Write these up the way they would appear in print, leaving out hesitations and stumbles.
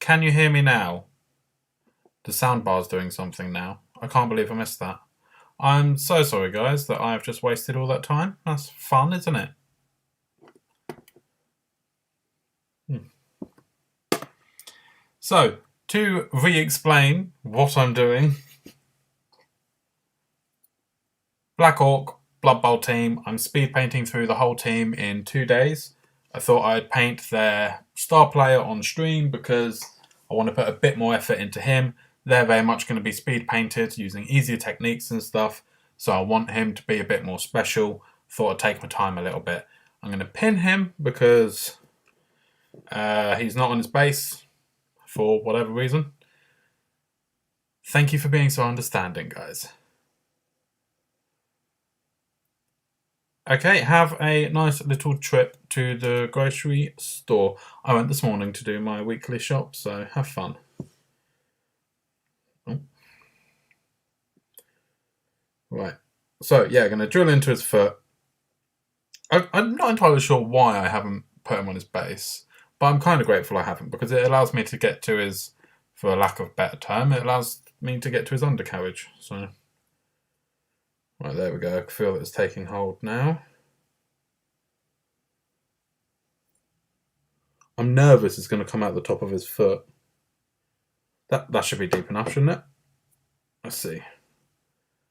Can you hear me now? The soundbar's doing something now. I can't believe I missed that. I'm so sorry, guys, that I've just wasted all that time. That's fun, isn't it? So, to re-explain what I'm doing, Black Orc, Blood Bowl team, I'm speed painting through the whole team in 2 days. I thought I'd paint their star player on stream because I want to put a bit more effort into him. They're very much going to be speed painted using easier techniques and stuff, so I want him to be a bit more special. Thought I'd take my time a little bit. I'm going to pin him because he's not on his base for whatever reason. Thank you for being so understanding, guys. Okay, have a nice little trip to the grocery store. I went this morning to do my weekly shop, so have fun. Oh. Right, so yeah, going to drill into his foot. I'm not entirely sure why I haven't put him on his base, but I'm kind of grateful I haven't, because it allows me to get to his, for lack of a better term, it allows me to get to his undercarriage, so... Right, there we go. I can feel that it's taking hold now. I'm nervous it's going to come out the top of his foot. That should be deep enough, shouldn't it? Let's see.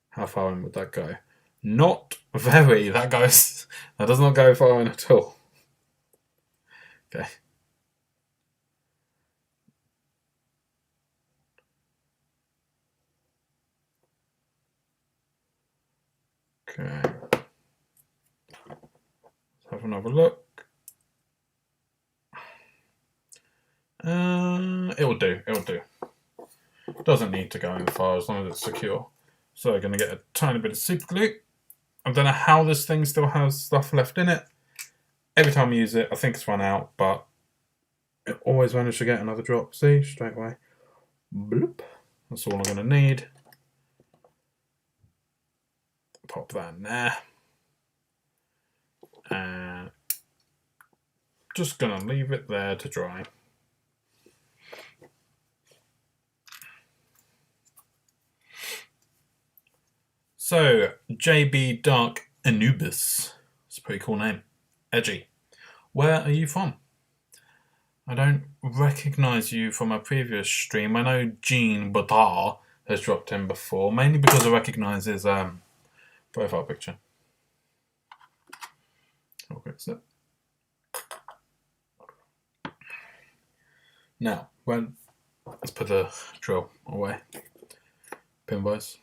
How far in would that go? Not very. That does not go far in at all. Okay. Okay. Let's have another look. It'll do. It'll do. Doesn't need to go in far as long as it's secure. So I'm going to get a tiny bit of super glue. I don't know how this thing still has stuff left in it. Every time I use it, I think it's run out, but it always managed to get another drop. See, straight away. Bloop. That's all I'm going to need. Pop that in there. And just going to leave it there to dry. So, JB Dark Anubis. It's a pretty cool name. Edgy. Where are you from? I don't recognise you from a previous stream. I know Jean Baudard has dropped in before, mainly because I recognise his profile picture. I'll fix it. Now, let's put the drill away. Pin vice.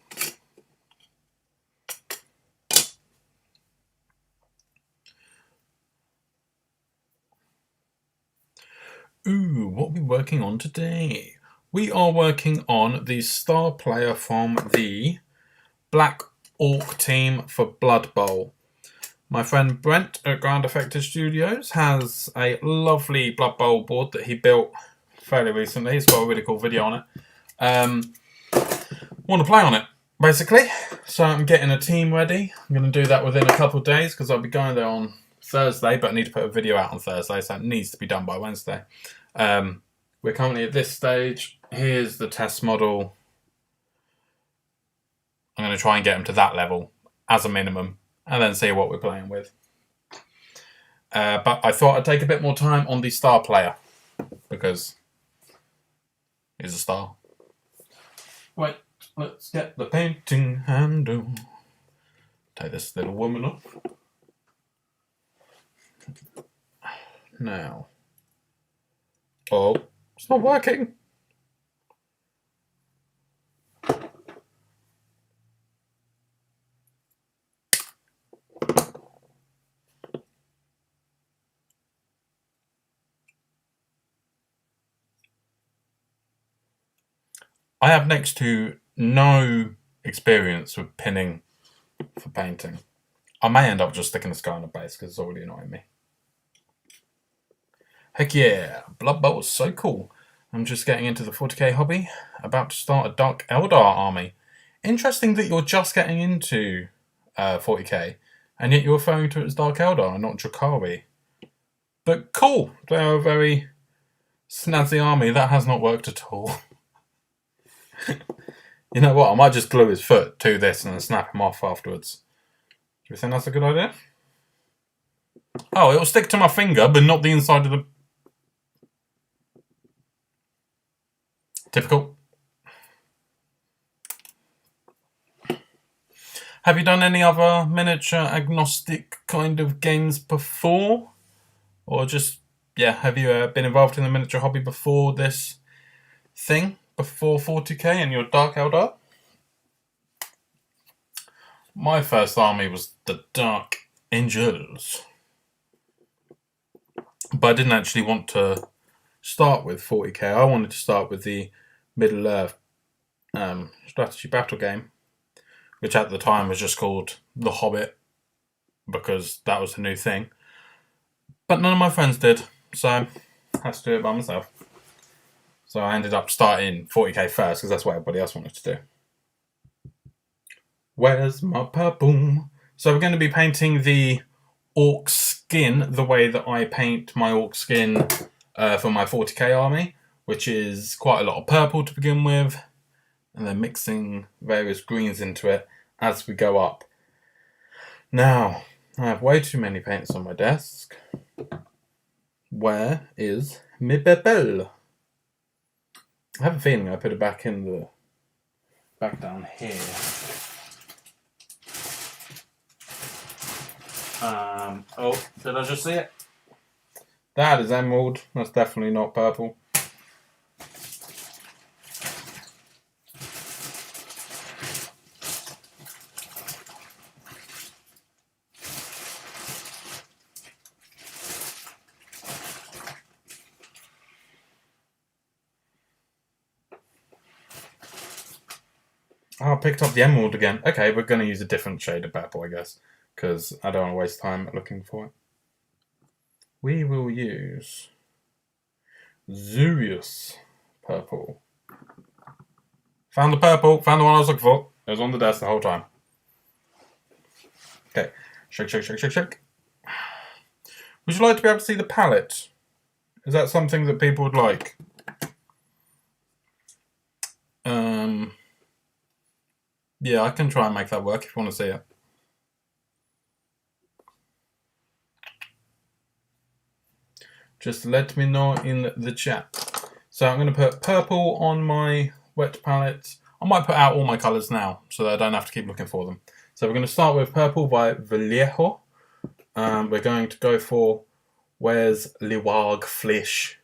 Ooh, what are we working on today? We are working on the star player from the Black Orc team for Blood Bowl. My friend Brent at Ground Effective Studios has a lovely Blood Bowl board that he built fairly recently. He's got a really cool video on it. Want to play on it, basically. So I'm getting a team ready. I'm going to do that within a couple of days because I'll be going there on Thursday, but I need to put a video out on Thursday, so it needs to be done by Wednesday. We're currently at this stage. Here's the test model. I'm going to try and get him to that level as a minimum, and then see what we're playing with. But I thought I'd take a bit more time on the star player, because he's a star. Wait, let's get the painting handle. Take this little woman off. Now. Oh, it's not working. I have next to no experience with pinning for painting. I may end up just sticking this guy on the base because it's already annoying me. Heck yeah, Blood Bowl was so cool. I'm just getting into the 40k hobby, about to start a Dark Eldar army. Interesting that you're just getting into 40k, and yet you're referring to it as Dark Eldar and not Drakari. But cool, they are very, Snazzy army, that has not worked at all. You know what? I might just glue his foot to this and then snap him off afterwards. Do you think that's a good idea? Oh, it'll stick to my finger, but not the inside of the... Difficult. Have you done any other miniature agnostic kind of games before? Or just, yeah, have you been involved in the miniature hobby before this thing? Before 40k and your Dark Eldar? My first army was the Dark Angels. But I didn't actually want to start with 40k. I wanted to start with the Middle-earth strategy battle game, which at the time was just called The Hobbit, because that was the new thing. But none of my friends did, so I had to do it by myself. So I ended up starting 40k first, because that's what everybody else wanted to do. Where's my purple? So we're going to be painting the orc skin the way that I paint my orc skin for my 40k army, which is quite a lot of purple to begin with, and then mixing various greens into it as we go up. Now, I have way too many paints on my desk. Where is my purple? I have a feeling I put it back down here. Oh, did I just see it? That is emerald. That's definitely not purple. Oh, I picked up the emerald again. Okay, we're going to use a different shade of purple, I guess, because I don't want to waste time looking for it. We will use Zurius purple. Found the purple. Found the one I was looking for. It was on the desk the whole time. Okay. Shake, shake, shake, shake, shake. Would you like to be able to see the palette? Is that something that people would like? Yeah, I can try and make that work if you want to see it. Just let me know in the chat. So I'm going to put purple on my wet palette. I might put out all my colours now so that I don't have to keep looking for them. So we're going to start with purple by Vallejo. We're going to go for Where's le Warg Flesh?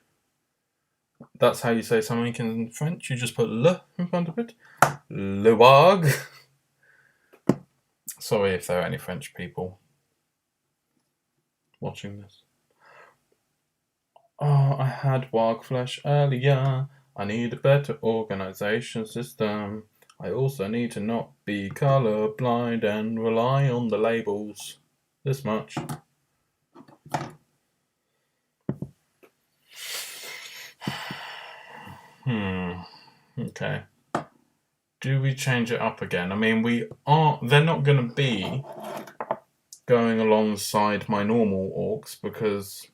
That's how you say something in French. You just put le in front of it. Le Warg. Sorry if there are any French people watching this. Oh, I had Warg Flesh earlier. I need a better organization system. I also need to not be colorblind and rely on the labels. This much. Okay. Do we change it up again? I mean, they're not going to be going alongside my normal orcs because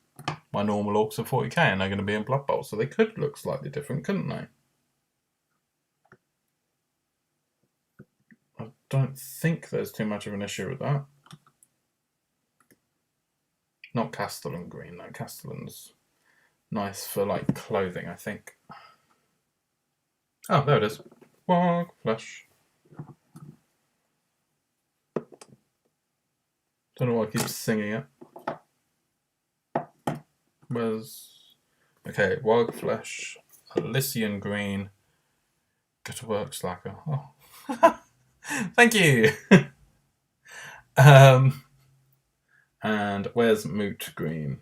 my normal orcs are 40k and they're going to be in Blood Bowl, so they could look slightly different, couldn't they? I don't think there's too much of an issue with that. Not Castellan green, though. Castellan's nice for, like, clothing, I think. Oh, there it is. Warg Flesh. Don't know why I keep singing it. Okay, Warg Flesh, Elysian green. Go to work, slacker. Oh. Thank you! And where's Moot green?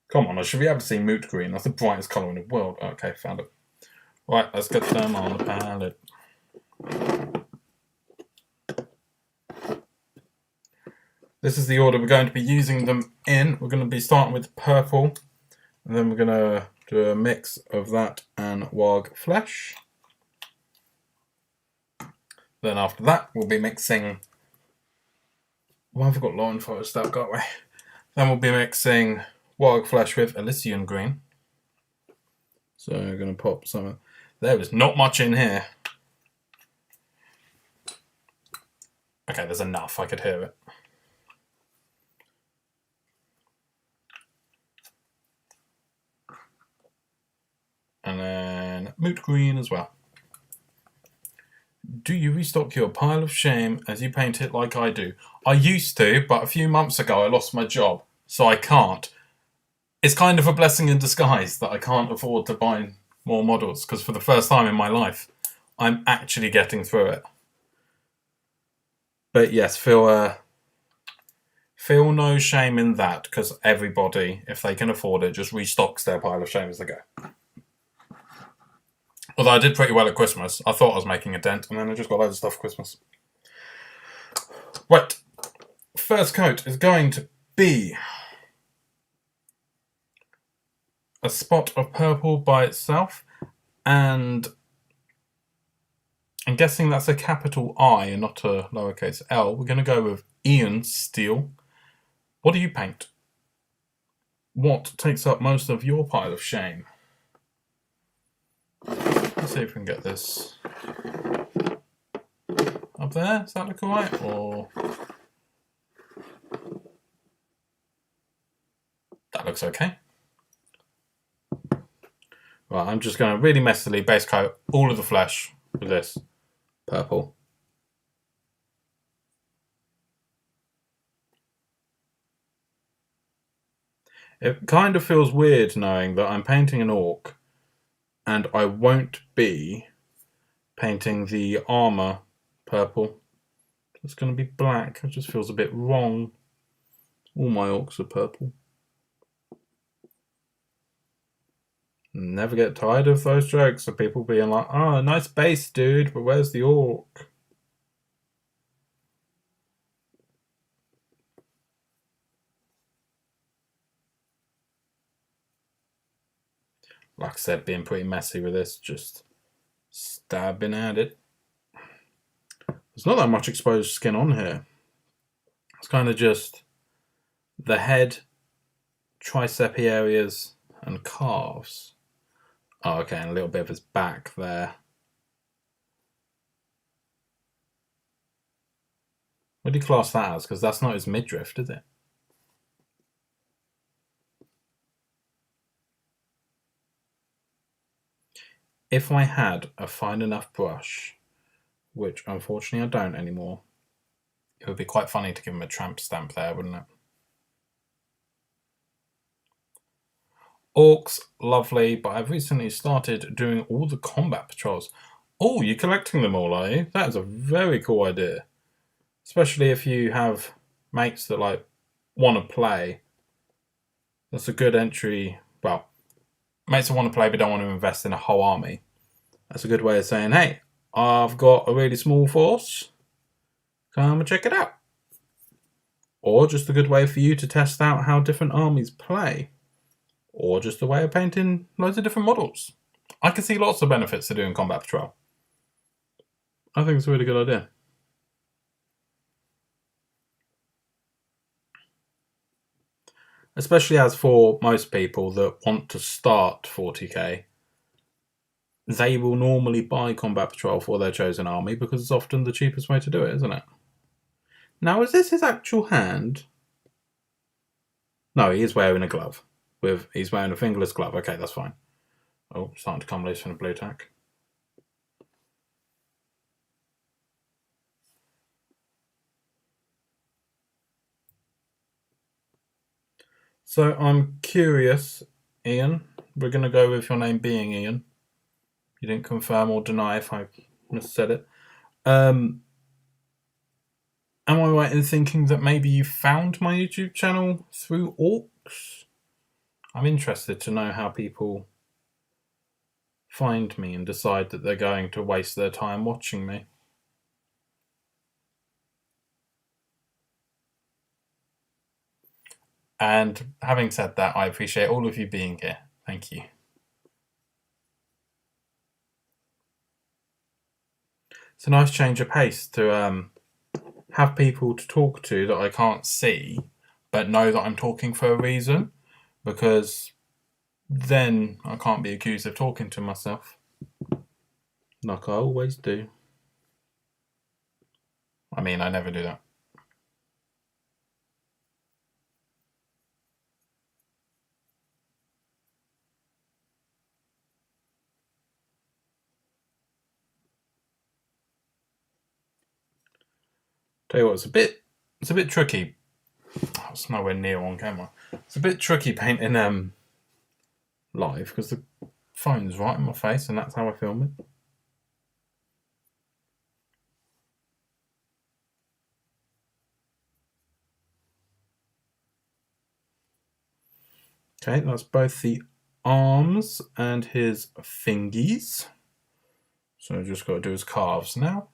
Come on, I should be able to see Moot green. That's the brightest colour in the world. Okay, found it. Right, let's get them on the palette. This is the order we're going to be using them in. We're going to be starting with purple, and then we're going to do a mix of that and Warg Flesh. Then after that, we'll be mixing... Well, I've got Lauren Forest out, got we? Then we'll be mixing Wild Flesh with Elysian Green. So I'm going to pop some. There is not much in here. Okay, there's enough. I could hear it. And then Moot Green as well. Do you restock your pile of shame as you paint it like I do? I used to, but a few months ago I lost my job, so I can't. It's kind of a blessing in disguise that I can't afford to buy more models, because for the first time in my life, I'm actually getting through it. But yes, feel no shame in that, because everybody, if they can afford it, just restocks their pile of shame as they go. Although I did pretty well at Christmas. I thought I was making a dent, and then I just got loads of stuff for Christmas. Right. First coat is going to be a spot of purple by itself, and I'm guessing that's a capital I and not a lowercase l. We're going to go with Ian Steele. What do you paint? What takes up most of your pile of shame? Let's see if we can get this up there. Does that look alright? Or that looks okay. Right, I'm just going to really messily base coat all of the flesh with this purple. It kind of feels weird knowing that I'm painting an orc and I won't be painting the armour purple. It's going to be black. It just feels a bit wrong. All my orcs are purple. Never get tired of those jokes of people being like, oh, nice base, dude, but where's the orc? Like I said, being pretty messy with this, just stabbing at it. There's not that much exposed skin on here. It's kind of just the head, tricep areas, and calves. Oh, okay, and a little bit of his back there. What do you class that as? Because that's not his midriff, is it? If I had a fine enough brush, which unfortunately I don't anymore, it would be quite funny to give him a tramp stamp there, wouldn't it? Orcs, lovely, but I've recently started doing all the combat patrols. Oh, you're collecting them all, are you? That is a very cool idea. Especially if you have mates that like want to play. That's a good entry. Well, mates that want to play but don't want to invest in a whole army. That's a good way of saying, hey, I've got a really small force. Come and check it out. Or just a good way for you to test out how different armies play. Or just a way of painting loads of different models. I can see lots of benefits to doing combat patrol. I think it's a really good idea. Especially as for most people that want to start 40k, they will normally buy combat patrol for their chosen army because it's often the cheapest way to do it, isn't it? Now, is this his actual hand? No, he is wearing a glove. He's wearing a fingerless glove. Okay, that's fine. Oh, starting to come loose from the blue tack. So I'm curious, Ian. We're going to go with your name being Ian. You didn't confirm or deny if I missaid it. Am I right in thinking that maybe you found my YouTube channel through orcs? I'm interested to know how people find me and decide that they're going to waste their time watching me. And having said that, I appreciate all of you being here. Thank you. It's a nice change of pace to have people to talk to that I can't see, but know that I'm talking for a reason. because then I can't be accused of talking to myself like I always do. I mean, I never do that. Tell you what, it's a bit tricky. Oh, it's nowhere near on camera. It's a bit tricky painting live because the phone's right in my face and that's how I film it. Okay, that's both the arms and his fingies. So I've just got to do his calves now.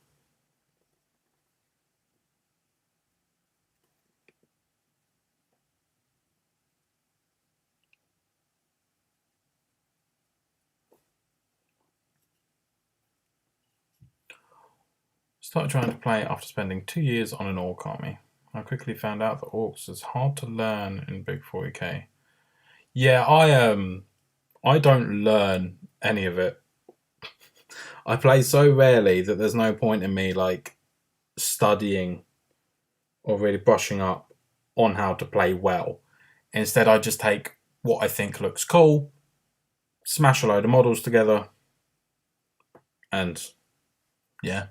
Started trying to play after spending 2 years on an orc army. I quickly found out that orcs is hard to learn in Big 40k. Yeah, I don't learn any of it. I play so rarely that there's no point in me like studying or really brushing up on how to play well. Instead, I just take what I think looks cool, smash a load of models together, and yeah.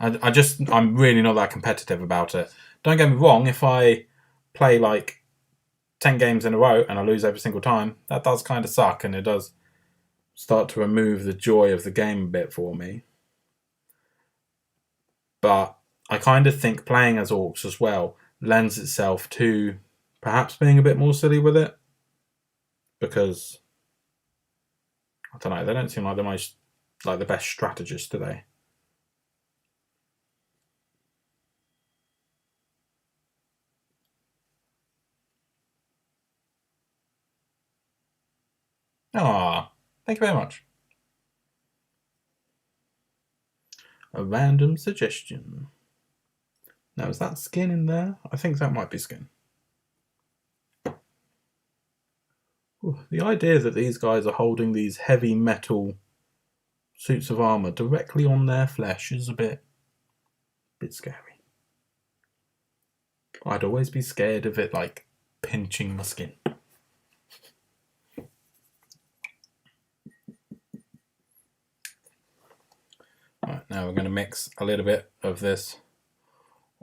I'm really not that competitive about it. Don't get me wrong, if I play like 10 games in a row and I lose every single time, that does kind of suck, and it does start to remove the joy of the game a bit for me. But I kind of think playing as orcs as well lends itself to perhaps being a bit more silly with it, because I don't know, they don't seem like the best strategists, do they? Ah, thank you very much. A random suggestion. Now, is that skin in there? I think that might be skin. Ooh, the idea that these guys are holding these heavy metal suits of armour directly on their flesh is a bit scary. I'd always be scared of it, like, pinching my skin. Right, now we're going to mix a little bit of this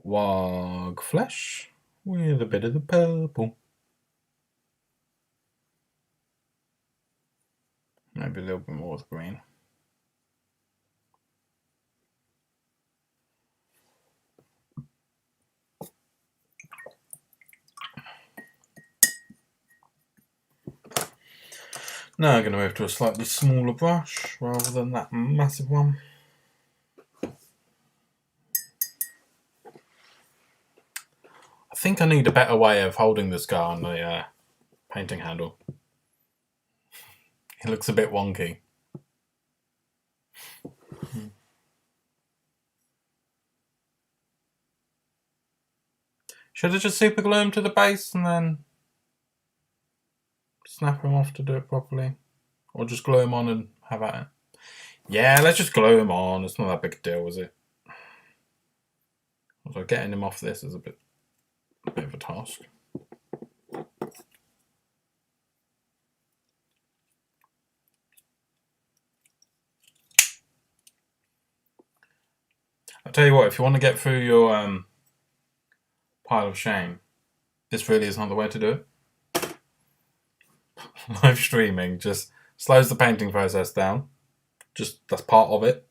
warg flesh with a bit of the purple. Maybe a little bit more of the green. Now I'm going to move to a slightly smaller brush rather than that massive one. I think I need a better way of holding this guy on the painting handle. It looks a bit wonky. Should I just super glue him to the base and then snap him off to do it properly? Or just glue him on and have at it? Yeah, let's just glue him on. It's not that big a deal, is it? So getting him off this is a bit of a task. I'll tell you what, if you want to get through your pile of shame, this really is not the way to do it. Live streaming just slows the painting process down. Just that's part of it.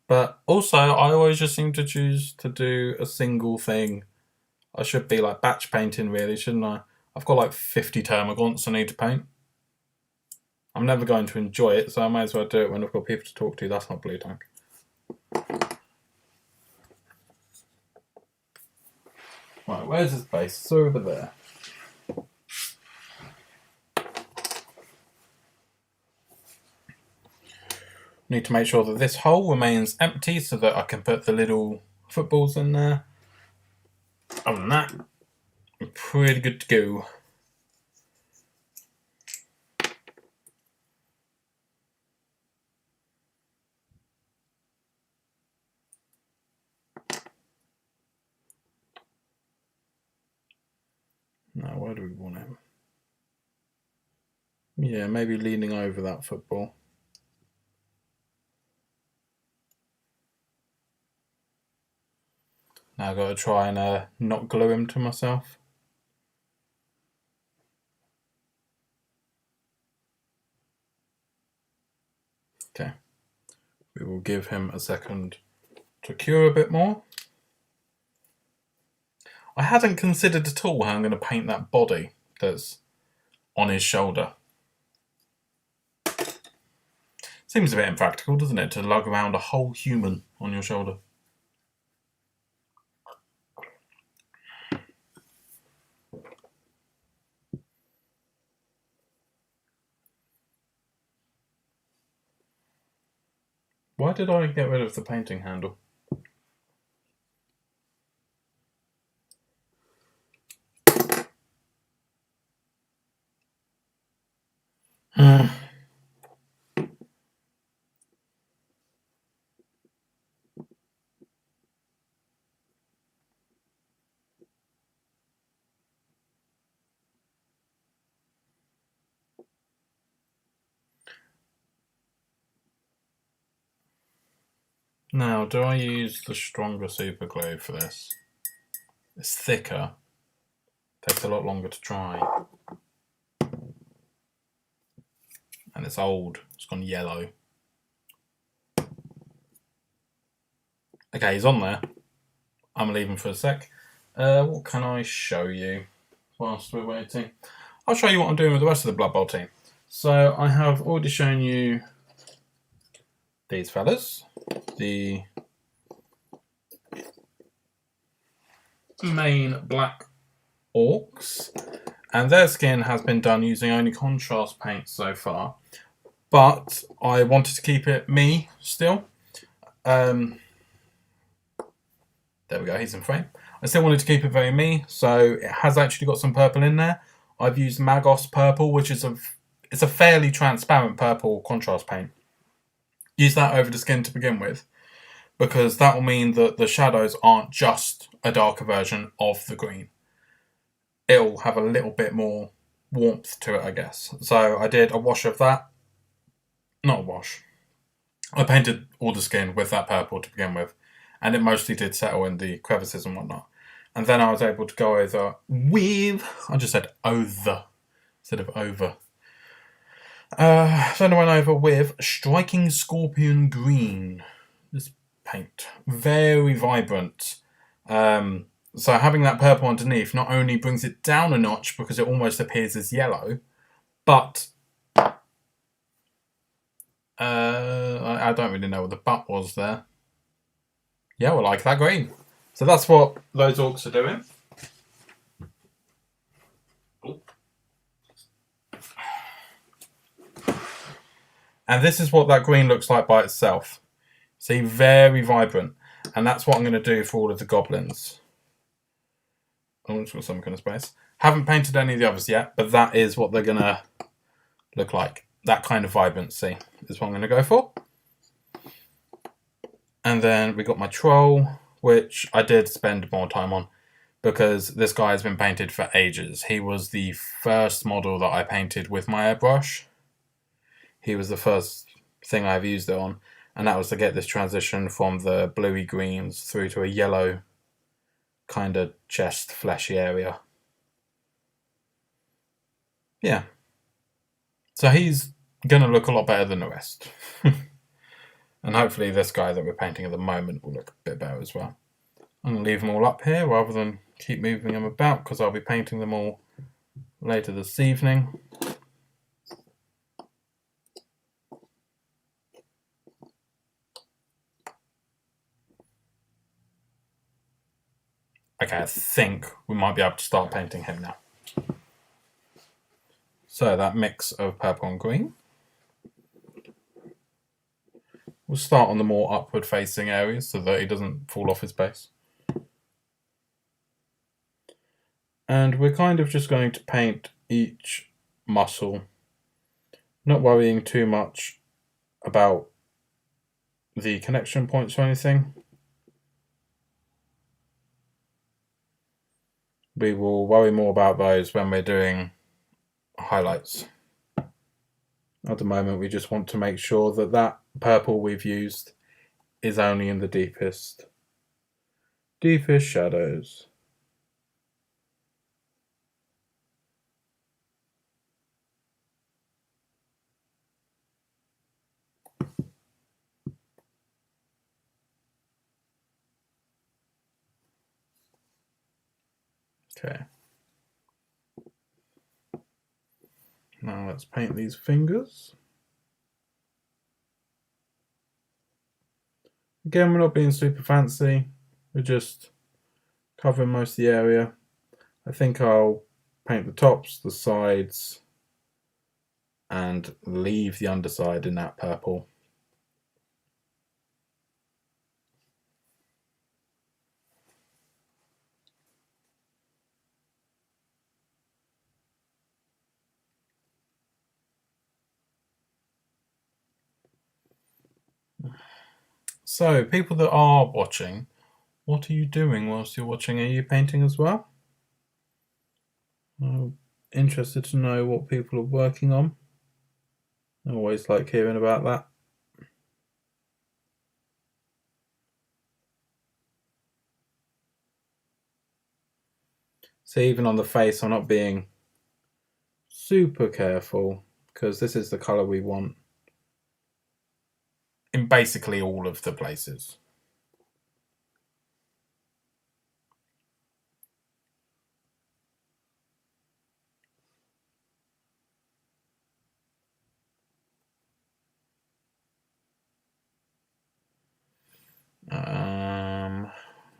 But also, I always just seem to choose to do a single thing. I should be like batch painting, really, shouldn't I? I've got like 50 termagants I need to paint. I'm never going to enjoy it, so I might as well do it when I've got people to talk to. That's not blue tank. Right, where's his base? It's over there. Need to make sure that this hole remains empty so that I can put the little footballs in there. Other than that, I'm pretty good to go. Now, where do we want him? Yeah, maybe leaning over that football. Now I've got to try and not glue him to myself. Okay. We will give him a second to cure a bit more. I hadn't considered at all how I'm going to paint that body that's on his shoulder. Seems a bit impractical, doesn't it, to lug around a whole human on your shoulder? Why did I get rid of the painting handle? Now, do I use the stronger super glue for this? It's thicker. Takes a lot longer to dry. And it's old. It's gone yellow. Okay, he's on there. I'm going to leave him for a sec. What can I show you whilst we're waiting? I'll show you what I'm doing with the rest of the Blood Bowl team. So I have already shown you these fellas. The main black orcs. And their skin has been done using only contrast paint so far. But I wanted to keep it me still. There we go, he's in frame. I still wanted to keep it very me, so it has actually got some purple in there. I've used Magos purple, which is it's a fairly transparent purple contrast paint. Use that over the skin to begin with, because that will mean that the shadows aren't just a darker version of the green. It'll have a little bit more warmth to it, I guess. So I did a wash of that. Not a wash. I painted all the skin with that purple to begin with, and it mostly did settle in the crevices and whatnot. And then I was able to go over with... I just said over instead of over. Then I went over with Striking Scorpion Green. This paint. Very vibrant. So having that purple underneath not only brings it down a notch because it almost appears as yellow, but... I don't really know what the but was there. Yeah, we like that green. So that's what those orcs are doing. And this is what that green looks like by itself. See, very vibrant. And that's what I'm going to do for all of the goblins. Oh, it's got some kind of space. Haven't painted any of the others yet, but that is what they're going to look like. That kind of vibrancy is what I'm going to go for. And then we got my troll, which I did spend more time on because this guy has been painted for ages. He was the first model that I painted with my airbrush. He was the first thing I've used it on, and that was to get this transition from the bluey greens through to a yellow kind of chest fleshy area. Yeah. So he's going to look a lot better than the rest. And hopefully this guy that we're painting at the moment will look a bit better as well. I'm going to leave them all up here rather than keep moving them about because I'll be painting them all later this evening. Okay, I think we might be able to start painting him now. So that mix of purple and green. We'll start on the more upward facing areas so that he doesn't fall off his base. And we're kind of just going to paint each muscle, not worrying too much about the connection points or anything. We will worry more about those when we're doing highlights. At the moment, we just want to make sure that that purple we've used is only in the deepest shadows. Okay. Now let's paint these fingers. Again, we're not being super fancy. We're just covering most of the area. I think I'll paint the tops, the sides, and leave the underside in that purple. So, people that are watching, what are you doing whilst you're watching? Are you painting as well? I'm interested to know what people are working on. I always like hearing about that. So even on the face, I'm not being super careful because this is the colour we want in basically all of the places.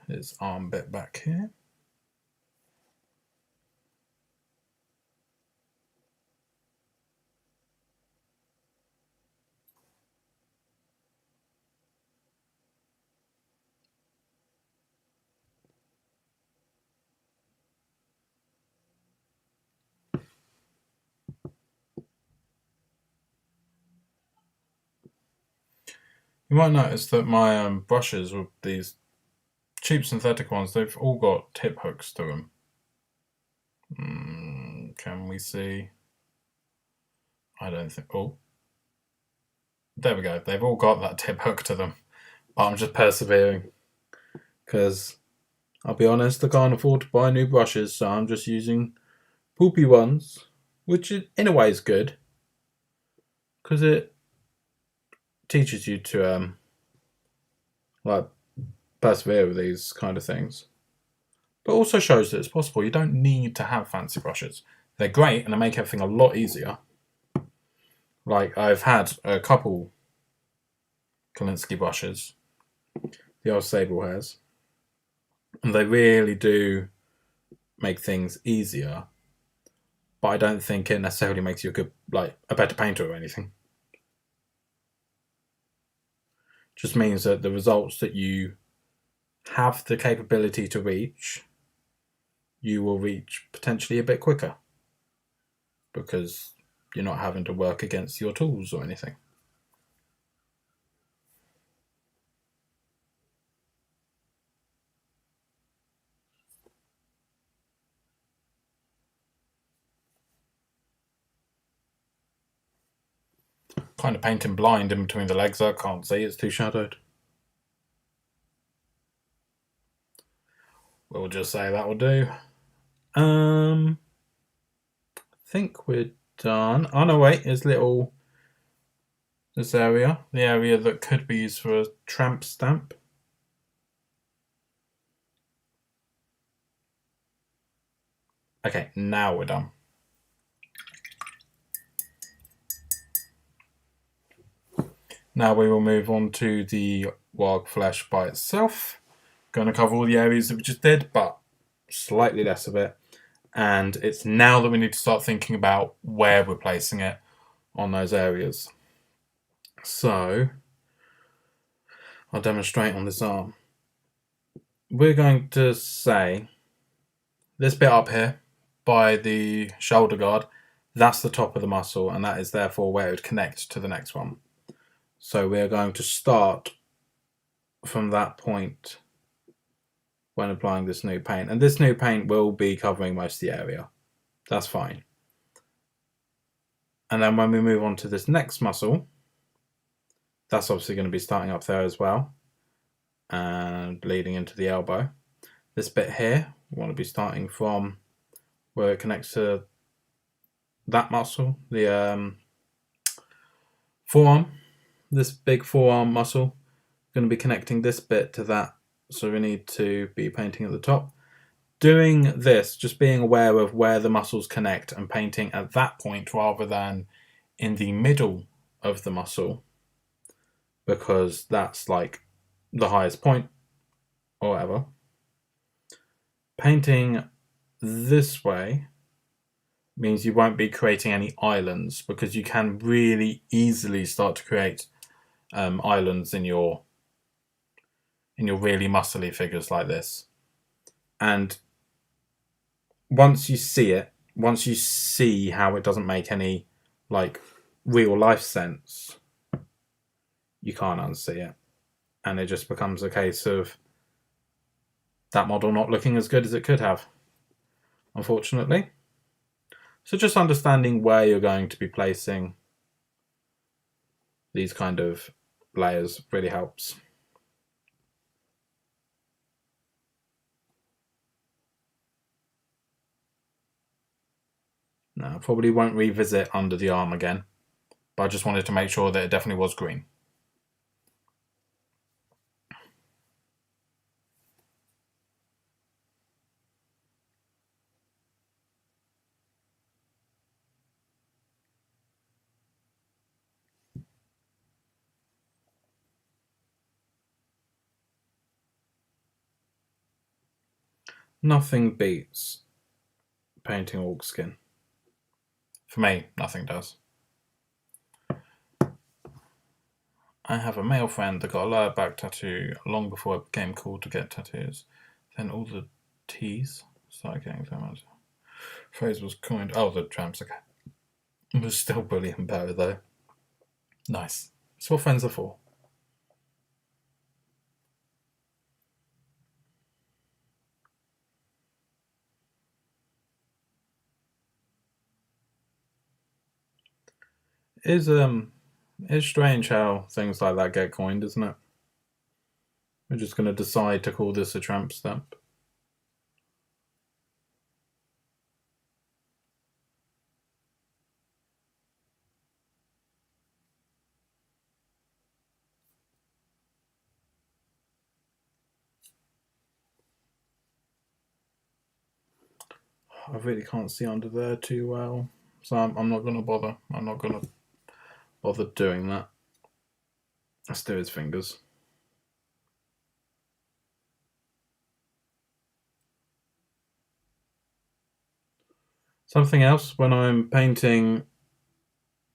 His arm bit back here. You might notice that my brushes with these cheap synthetic ones, they've all got tip hooks to them. Can we see? I don't think. Oh, there we go. They've all got that tip hook to them. But I'm just persevering because I'll be honest, I can't afford to buy new brushes, so I'm just using poopy ones, which in a way is good because it teaches you to like persevere with these kind of things, but also shows that it's possible. You don't need to have fancy brushes. They're great and they make everything a lot easier. Like I've had a couple Kolinsky brushes, the old Sable has, and they really do make things easier. But I don't think it necessarily makes you a better painter or anything. Just means that the results that you have the capability to reach, you will reach potentially a bit quicker because you're not having to work against your tools or anything. Kind of painting blind in between the legs. I can't see, it's too shadowed. We'll just say that will do. I think we're done. Oh no, wait, there's this area, the area that could be used for a tramp stamp. Okay, now we're done. Now we will move on to the warg flesh by itself. Going to cover all the areas that we just did, but slightly less of it. And it's now that we need to start thinking about where we're placing it on those areas. So I'll demonstrate on this arm. We're going to say this bit up here by the shoulder guard, that's the top of the muscle, and that is therefore where it would connect to the next one. So we're going to start from that point when applying this new paint. And this new paint will be covering most of the area. That's fine. And then when we move on to this next muscle, that's obviously going to be starting up there as well and leading into the elbow. This bit here, we want to be starting from where it connects to that muscle, the forearm, this big forearm muscle. Going to be connecting this bit to that, so we need to be painting at the top. Doing this, just being aware of where the muscles connect and painting at that point rather than in the middle of the muscle, because that's like the highest point or whatever. Painting this way means you won't be creating any islands, because you can really easily start to create islands in your really muscly figures like this. And once you see it, once you see how it doesn't make any like real life sense, you can't unsee it. And it just becomes a case of that model not looking as good as it could have, unfortunately. So just understanding where you're going to be placing these kind of layers really helps. Now, I probably won't revisit under the arm again, but I just wanted to make sure that it definitely was green. Nothing beats painting orc skin. For me, nothing does. I have a male friend that got a lower back tattoo long before it became cool to get tattoos. Then all the T's started getting famous. Phrase was coined. Oh, the tramps, okay. It was still brilliant better though. Nice. That's what friends are for. It's strange how things like that get coined, isn't it? We're just going to decide to call this a tramp stamp. I really can't see under there too well, so I'm not going to bother. I'm not going to bother doing that. Let's do his fingers. Something else, when I'm painting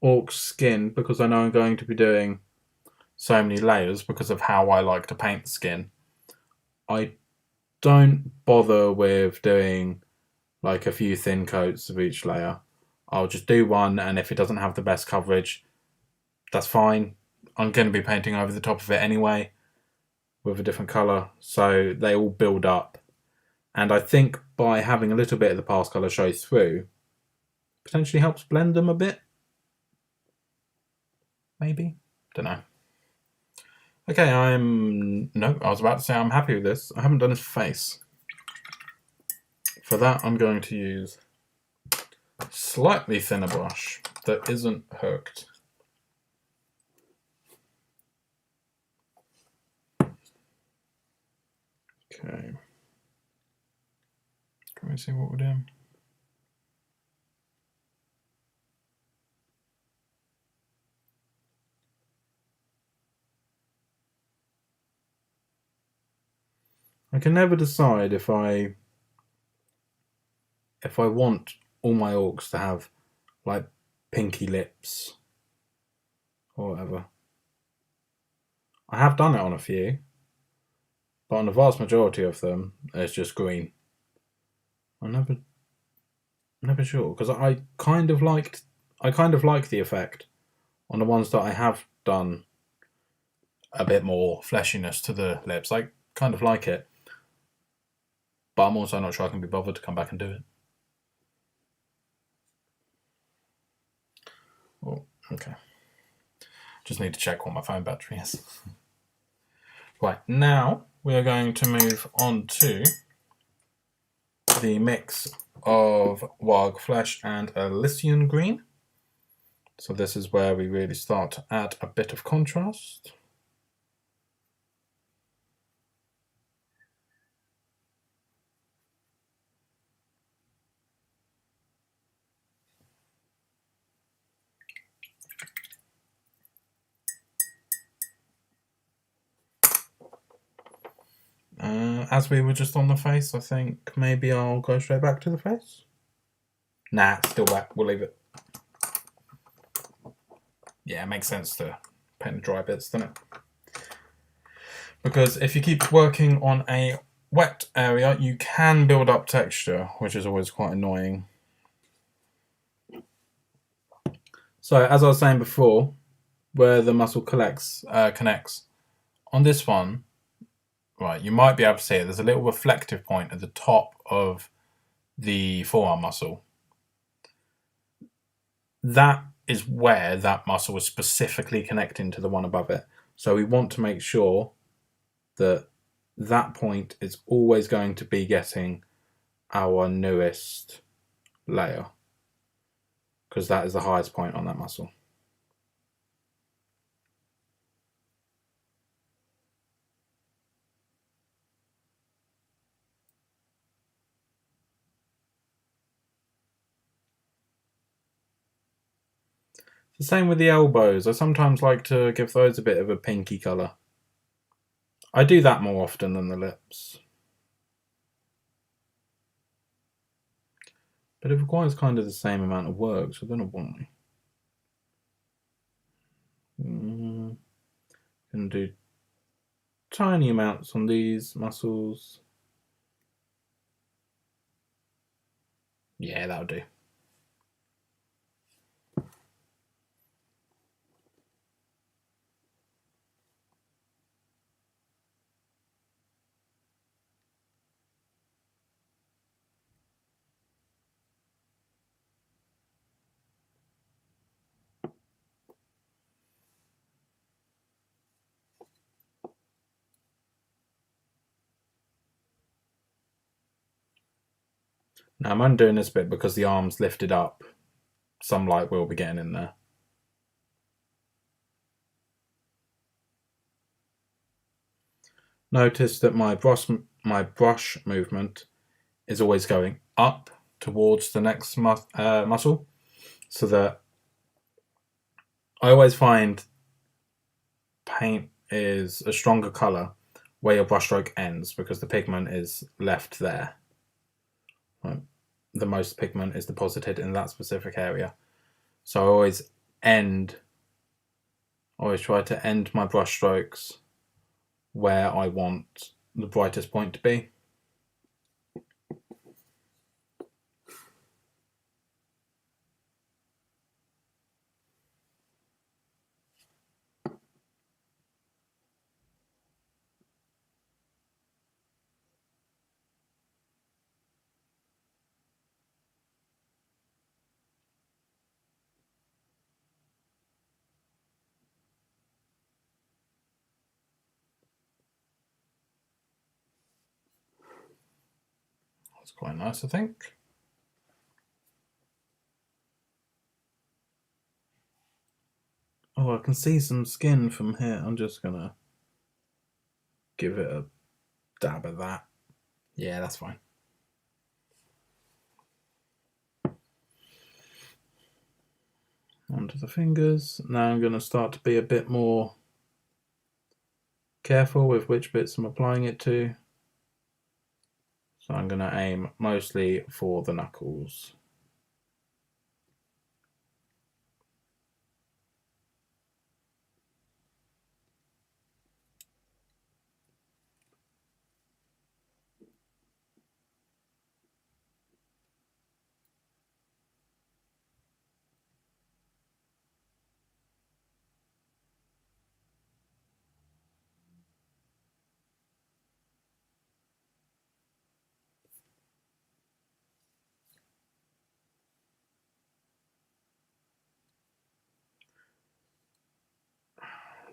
orc skin, because I know I'm going to be doing so many layers because of how I like to paint the skin, I don't bother with doing like a few thin coats of each layer. I'll just do one, and if it doesn't have the best coverage, that's fine. I'm going to be painting over the top of it anyway with a different colour, so they all build up. And I think by having a little bit of the past colour show through, potentially helps blend them a bit. Maybe? Don't know. Okay, I was about to say I'm happy with this. I haven't done his face. For that, I'm going to use a slightly thinner brush that isn't hooked. Okay. Can we see what we're doing? I can never decide if I want all my orcs to have like pinky lips or whatever. I have done it on a few, but on the vast majority of them, it's just green. I'm never sure, because I kind of like the effect on the ones that I have done a bit more fleshiness to the lips. I kind of like it. but I'm also not sure I can be bothered to come back and do it. Oh, okay. Just need to check what my phone battery is. Right, now we are going to move on to the mix of Warg Flesh and Elysian Green. So this is where we really start to add a bit of contrast. As we were just on the face, I think maybe I'll go straight back to the face. Nah, still back. We'll leave it. Yeah, it makes sense to paint the dry bits, doesn't it? Because if you keep working on a wet area, you can build up texture, which is always quite annoying. So, as I was saying before, where the muscle connects, on this one, right, you might be able to see it. There's a little reflective point at the top of the forearm muscle. That is where that muscle is specifically connecting to the one above it. So we want to make sure that that point is always going to be getting our newest layer, because that is the highest point on that muscle. The same with the elbows. I sometimes like to give those a bit of a pinky colour. I do that more often than the lips. But it requires kind of the same amount of work, so I don't know why. Gonna do tiny amounts on these muscles. Yeah, that'll do. Now I'm undoing this bit because the arm's lifted up. Some light will be getting in there. Notice that my brush movement is always going up towards the next muscle, so that I always find paint is a stronger colour where your brushstroke ends, because the pigment is left there. Right? The most pigment is deposited in that specific area. So I always try to end my brushstrokes where I want the brightest point to be. That's quite nice, I think. Oh, I can see some skin from here. I'm just gonna give it a dab of that. Yeah, that's fine. Onto the fingers. Now I'm going to start to be a bit more careful with which bits I'm applying it to. So I'm going to aim mostly for the knuckles.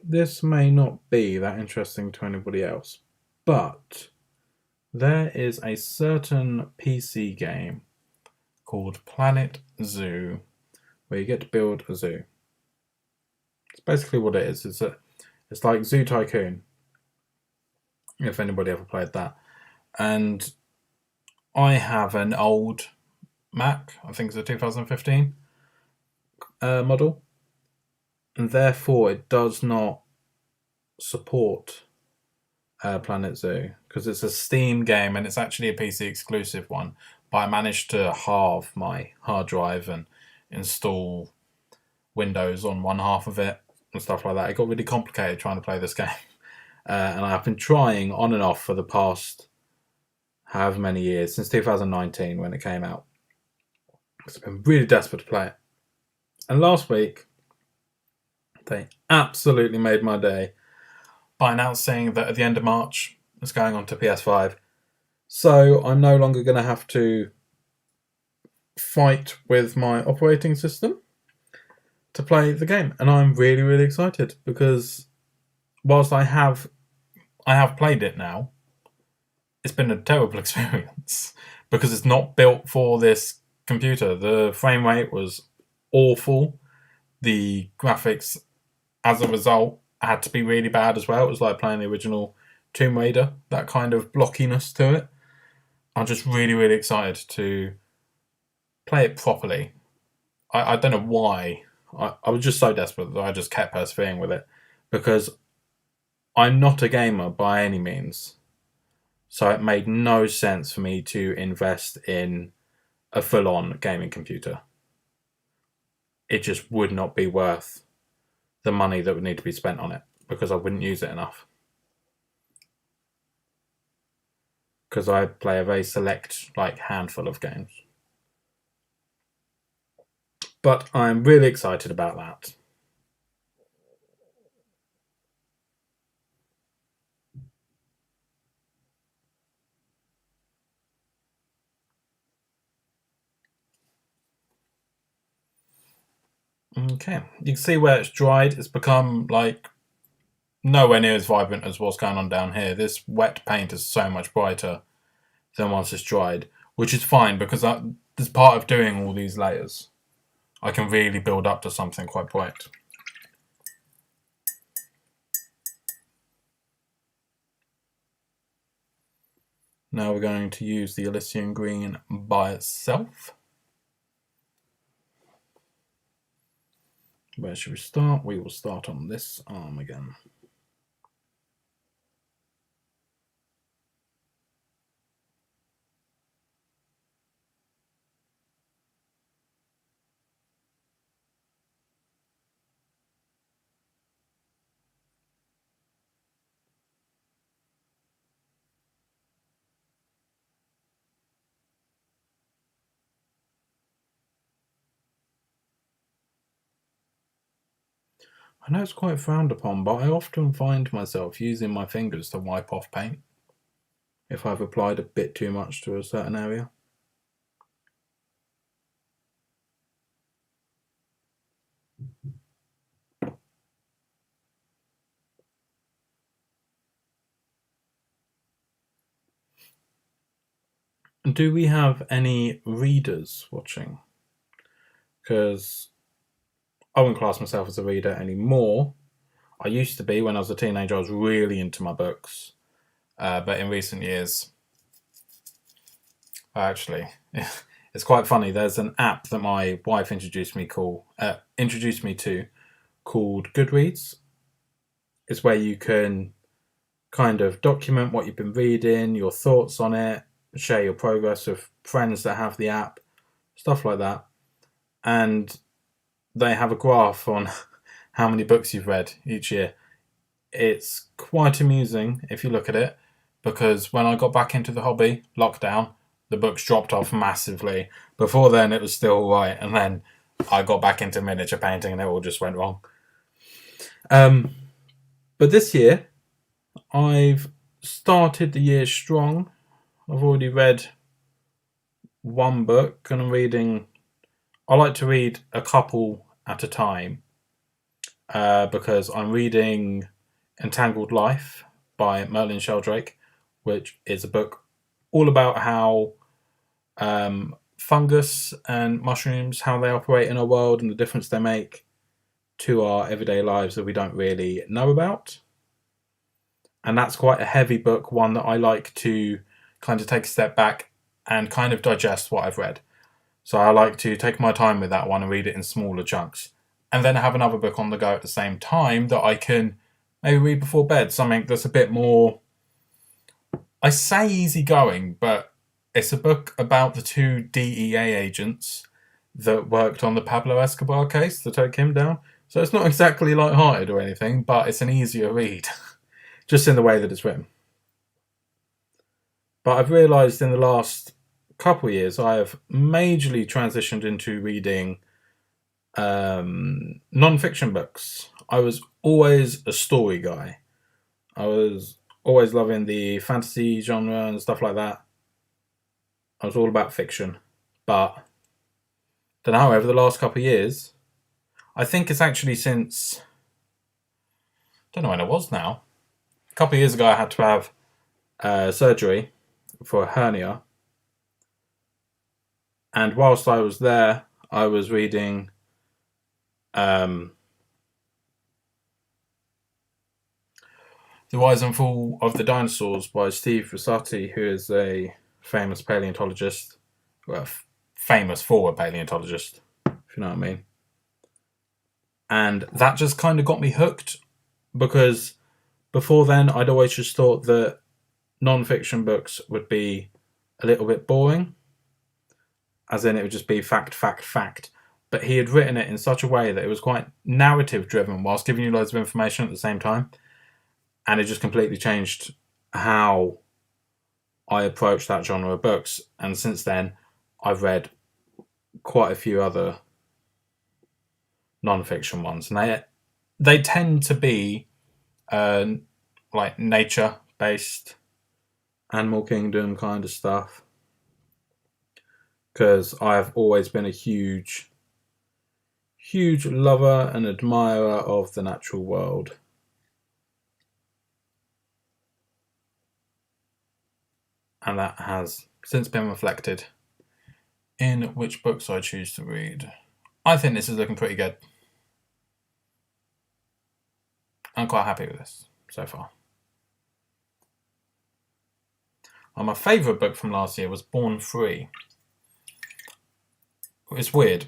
this may not be that interesting to anybody else, but there is a certain PC game called Planet Zoo where you get to build a zoo. It's basically what it is. It's like Zoo Tycoon, if anybody ever played that. And I have an old Mac, I think it's a 2015 model, and therefore it does not support Planet Zoo because it's a Steam game and it's actually a PC exclusive one. But I managed to halve my hard drive and install Windows on one half of it and stuff like that. It got really complicated trying to play this game, and I've been trying on and off for the past however many years, since 2019 when it came out. I've been really desperate to play it. And last week, they absolutely made my day by announcing that at the end of March, it's going on to PS5. So I'm no longer going to have to fight with my operating system to play the game. And I'm really, really excited because whilst I have played it now, it's been a terrible experience because it's not built for this computer. The frame rate was awful. The graphics, as a result, had to be really bad as well. It was like playing the original Tomb Raider, that kind of blockiness to it. I'm just really, really excited to play it properly. I don't know why. I was just so desperate that I just kept persevering with it because I'm not a gamer by any means. So it made no sense for me to invest in a full-on gaming computer. It just would not be worth the money that would need to be spent on it because I wouldn't use it enough. Because I play a very select, handful of games. But I'm really excited about that. Okay, you can see where it's dried. It's become nowhere near as vibrant as what's going on down here. This wet paint is so much brighter than once it's dried, which is fine because as part of doing all these layers, I can really build up to something quite bright. Now we're going to use the Elysian green by itself. Where should we start? We will start on this arm again. I know it's quite frowned upon, but I often find myself using my fingers to wipe off paint if I've applied a bit too much to a certain area. Do we have any readers watching? Because I wouldn't class myself as a reader anymore. I used to be. When I was a teenager, I was really into my books. But in recent years, actually, it's quite funny. There's an app that my wife introduced me to called Goodreads. It's where you can kind of document what you've been reading, your thoughts on it, share your progress with friends that have the app, stuff like that. And they have a graph on how many books you've read each year. It's quite amusing if you look at it, because when I got back into the hobby, lockdown, the books dropped off massively. Before then, it was still all right, and then I got back into miniature painting, and it all just went wrong. But this year, I've started the year strong. I've already read one book, and I like to read a couple at a time. because I'm reading Entangled Life by Merlin Sheldrake, which is a book all about how fungus and mushrooms, how they operate in our world and the difference they make to our everyday lives that we don't really know about. And that's quite a heavy book, one that I like to kind of take a step back and kind of digest what I've read. So I like to take my time with that one and read it in smaller chunks. And then have another book on the go at the same time that I can maybe read before bed, something that's a bit more, I say easygoing, but it's a book about the two DEA agents that worked on the Pablo Escobar case to take him down. So it's not exactly light-hearted or anything, but it's an easier read, just in the way that it's written. But I've realised in the last couple of years I have majorly transitioned into reading non-fiction books. I was always a story guy. I was always loving the fantasy genre and stuff like that. I was all about fiction. But don't know, over the last couple of years, I think it's actually since, don't know when it was now. A couple of years ago I had to have surgery for a hernia. And whilst I was there, I was reading The Rise and Fall of the Dinosaurs by Steve Rosati, who is a famous paleontologist. Well, famous for a paleontologist, if you know what I mean. And that just kind of got me hooked, because before then I'd always just thought that non-fiction books would be a little bit boring, as in it would just be fact, fact, fact. But he had written it in such a way that it was quite narrative driven whilst giving you loads of information at the same time. And it just completely changed how I approach that genre of books. And since then, I've read quite a few other non-fiction ones. And they tend to be like nature-based, Animal Kingdom kind of stuff. Because I've always been a huge lover and admirer of the natural world. And that has since been reflected in which books I choose to read. I think this is looking pretty good. I'm quite happy with this so far. My favourite book from last year was Born Free. It's weird,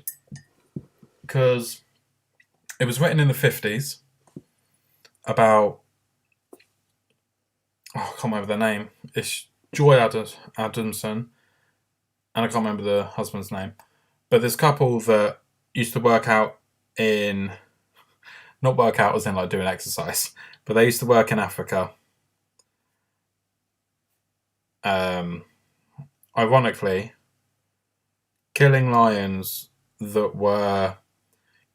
because it was written in the 50s about, I can't remember the name. It's Joy Adamson, and I can't remember the husband's name. But this couple that used to work out in, not work out as in like doing exercise, but they used to work in Africa. Ironically, killing lions that were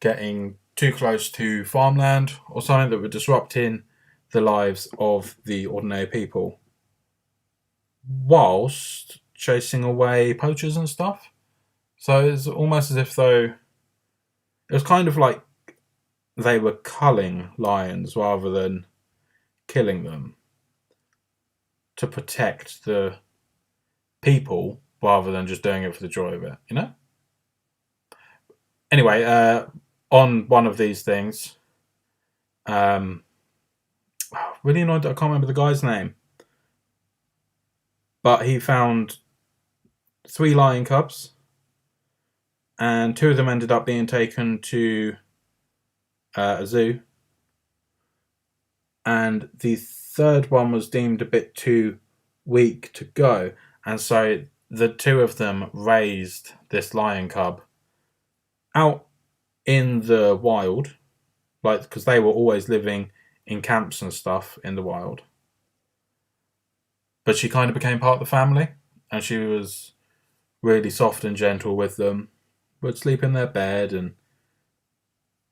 getting too close to farmland or something that were disrupting the lives of the ordinary people, whilst chasing away poachers and stuff. So it's almost as if though it was kind of like they were culling lions rather than killing them to protect the people rather than just doing it for the joy of it, you know? Anyway, on one of these things, really annoyed that I can't remember the guy's name, but he found 3 lion cubs, and 2 of them ended up being taken to a zoo, and the 3rd one was deemed a bit too weak to go, and so the 2 of them raised this lion cub out in the wild, like, because they were always living in camps and stuff in the wild. But she kind of became part of the family, and she was really soft and gentle with them, would sleep in their bed and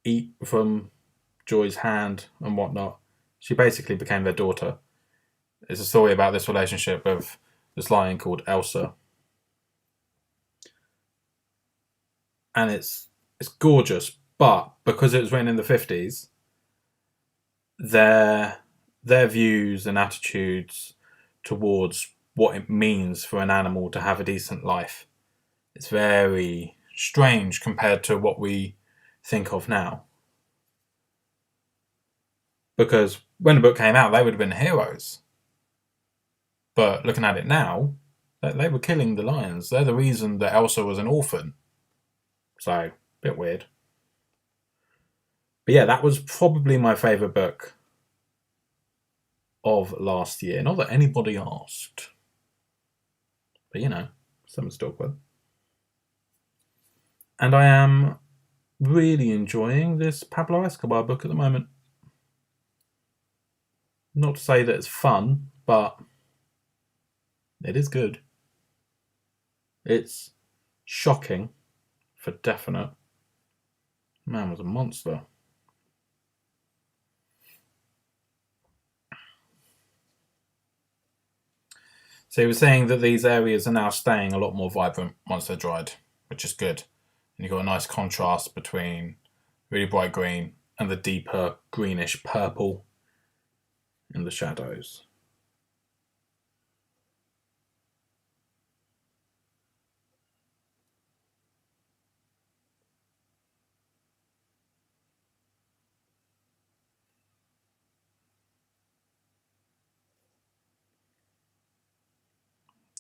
eat from Joy's hand and whatnot. She basically became their daughter. It's a story about this relationship of this lion called Elsa. And it's gorgeous, but because it was written in the 50s, their views and attitudes towards what it means for an animal to have a decent life. It's very strange compared to what we think of now. Because when the book came out, they would have been heroes. But looking at it now, they were killing the lions. They're the reason that Elsa was an orphan. So, a bit weird. But yeah, that was probably my favourite book of last year. Not that anybody asked. But you know, something to talk about. And I am really enjoying this Pablo Escobar book at the moment. Not to say that it's fun, but it is good. It's shocking, for definite. Man was a monster. So he was saying that these areas are now staying a lot more vibrant once they're dried, which is good. And you've got a nice contrast between really bright green and the deeper greenish purple in the shadows.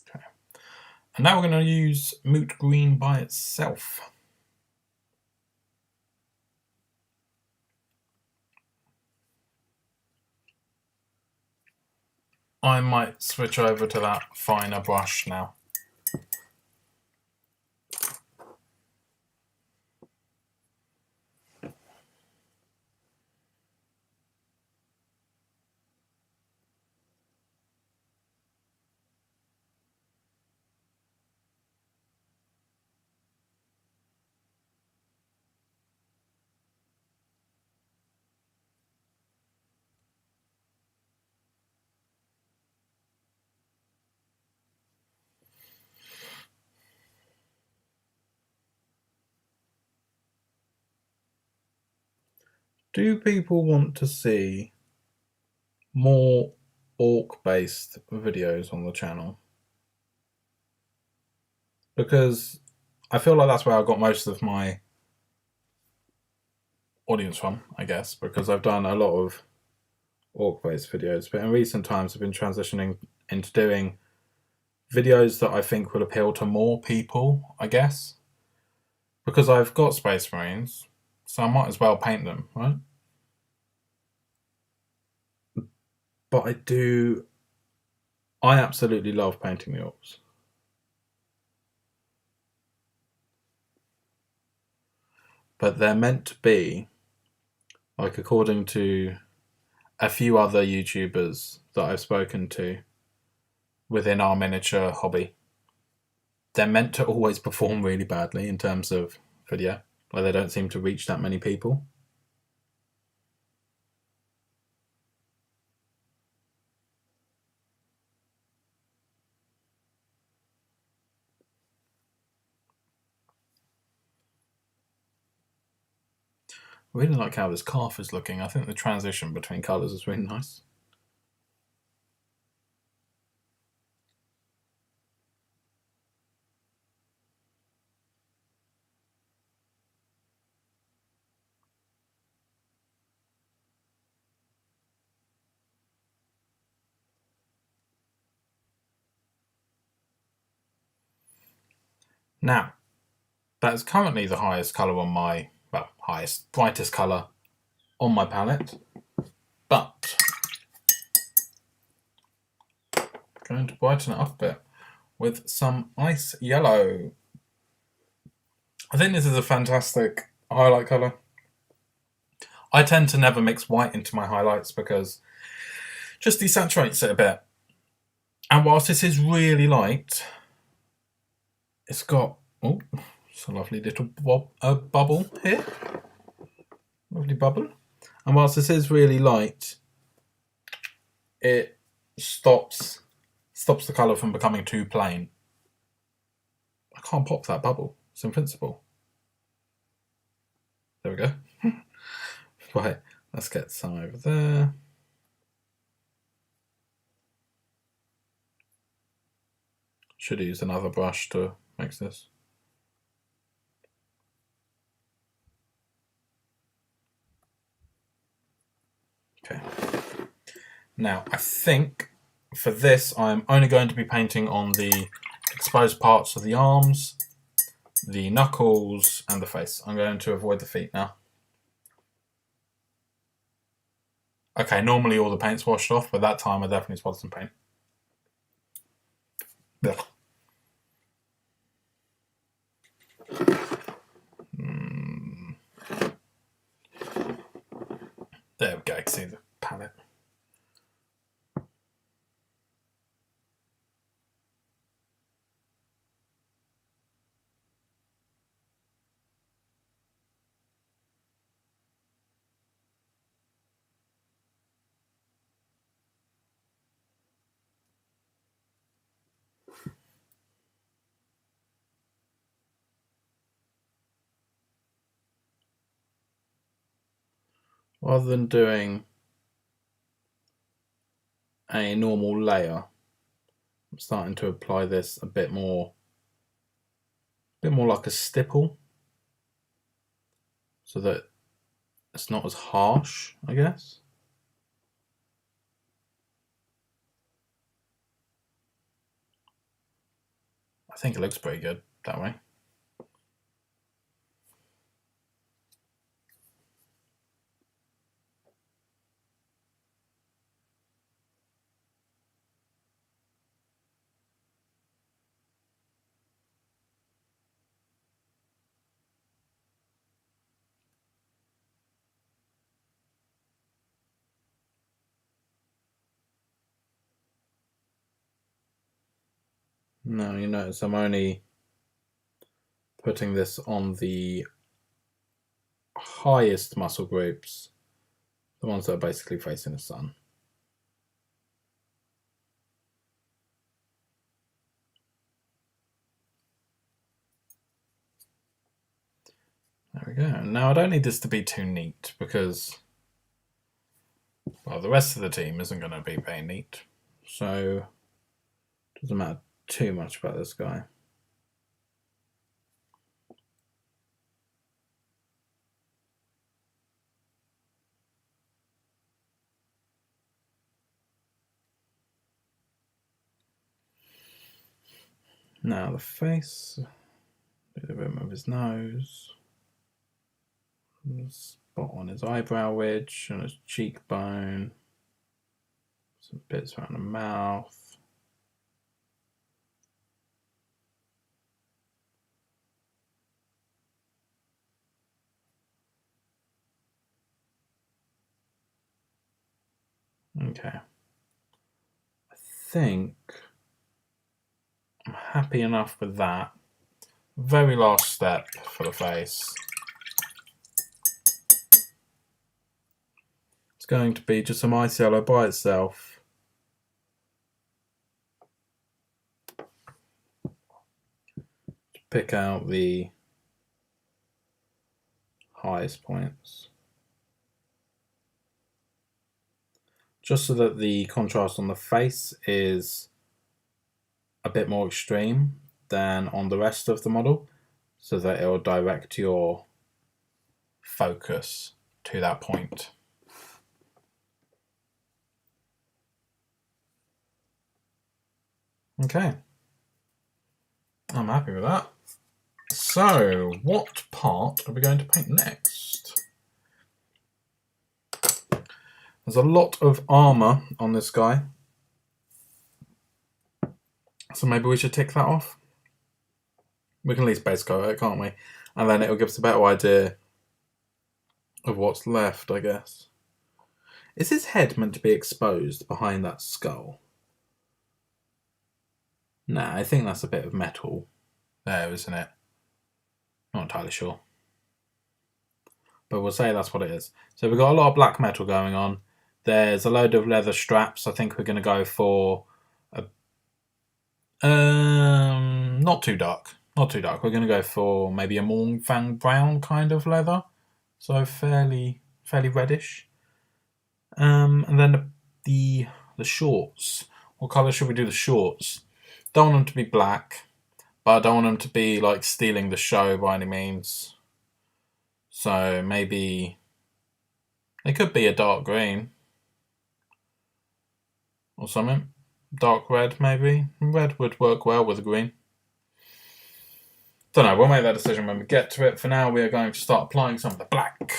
Okay. And now we're going to use Moot Green by itself. I might switch over to that finer brush now. Do people want to see more orc-based videos on the channel? Because I feel like that's where I got most of my audience from, I guess, because I've done a lot of orc-based videos, but in recent times I've been transitioning into doing videos that I think will appeal to more people, I guess, because I've got Space Marines, so I might as well paint them, right? But I absolutely love painting the orcs. But they're meant to be, like according to a few other YouTubers that I've spoken to within our miniature hobby, they're meant to always perform really badly in terms of video. Like they don't seem to reach that many people. I really like how this calf is looking. I think the transition between colours is really nice. Now, that is currently the highest colour on my, brightest colour on my palette. But I'm going to brighten it up a bit with some ice yellow. I think this is a fantastic highlight colour. I tend to never mix white into my highlights because it just desaturates it a bit. And whilst this is really light, it's got it's a lovely little bubble here. Lovely bubble. And whilst this is really light, it stops the colour from becoming too plain. I can't pop that bubble. It's invincible. There we go. Right. Let's get some over there. Should use another brush to mix this. Okay. Now, I think for this, I'm only going to be painting on the exposed parts of the arms, the knuckles, and the face. I'm going to avoid the feet now. Okay, normally all the paint's washed off, but that time I definitely spotted some paint. Ugh. There we go, you can see the palette. Rather than doing a normal layer, I'm starting to apply this a bit more like a stipple, so that it's not as harsh, I guess. I think it looks pretty good that way. Now you notice I'm only putting this on the highest muscle groups, the ones that are basically facing the sun. There we go. Now I don't need this to be too neat because, well, the rest of the team isn't going to be very neat, so it doesn't matter too much about this guy. Now the face, do the rim of his nose, spot on his eyebrow ridge and his cheekbone, some bits around the mouth. Okay, I think I'm happy enough with that. Very last step for the face. It's going to be just some ice yellow by itself. Pick out the highest points, just so that the contrast on the face is a bit more extreme than on the rest of the model, so that it will direct your focus to that point. Okay, I'm happy with that. So, what part are we going to paint next? There's a lot of armor on this guy, so maybe we should tick that off. We can at least base coat it, can't we? And then it'll give us a better idea of what's left, I guess. Is his head meant to be exposed behind that skull? Nah, I think that's a bit of metal there, isn't it? Not entirely sure. But we'll say that's what it is. So we've got a lot of black metal going on. There's a load of leather straps. I think we're going to go for a... not too dark. Not too dark. We're going to go for maybe a Mornfang brown kind of leather. So fairly reddish. And then the shorts. What colour should we do the shorts? Don't want them to be black, but I don't want them to be like stealing the show by any means. So maybe they could be a dark green or something. Dark red, maybe. Red would work well with the green. Don't know, we'll make that decision when we get to it. For now, we are going to start applying some of the black.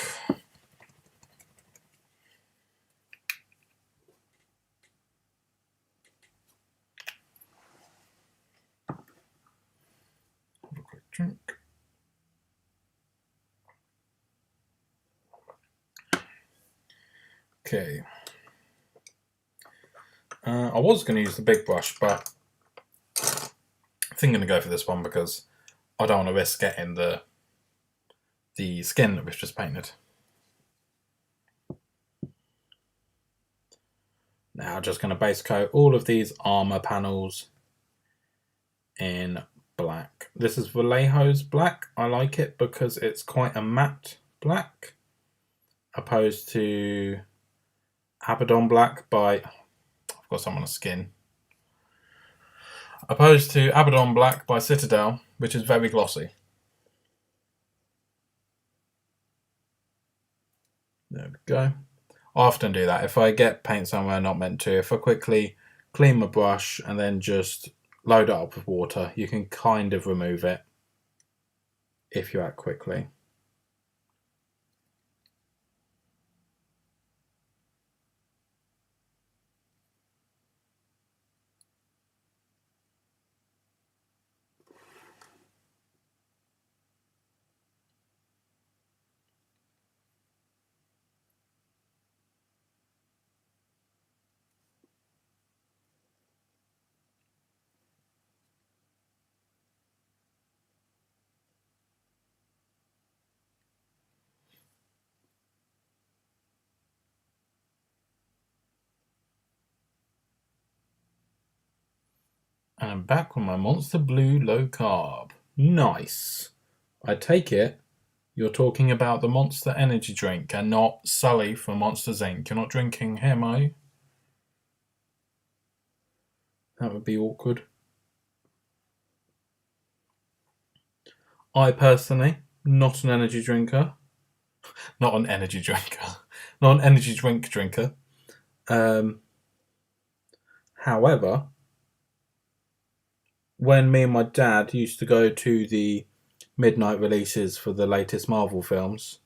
Have a quick drink. Okay. I was going to use the big brush, but I think I'm going to go for this one because I don't want to risk getting the skin that we've just painted. Now just going to base coat all of these armor panels in black. This is Vallejo's black. I like it because it's quite a matte black, opposed to Abaddon black by... I've got some on a skin. Opposed to Abaddon black by Citadel, which is very glossy. There we go. I often do that. If I get paint somewhere not meant to, if I quickly clean my brush and then just load it up with water, you can kind of remove it if you act quickly. And I'm back with my Monster Blue low carb. Nice. I take it you're talking about the Monster Energy drink and not Sully from Monsters Inc. You're not drinking him, are you? That would be awkward. I personally, not an energy drinker. Not an energy drinker. Not an energy drink drinker. However, when me and my dad used to go to the midnight releases for the latest Marvel films,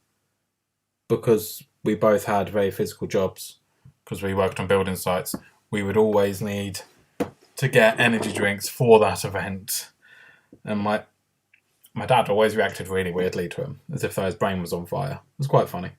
because we both had very physical jobs, because we worked on building sites, we would always need to get energy drinks for that event. And my dad always reacted really weirdly to him, as if though his brain was on fire. It was quite funny.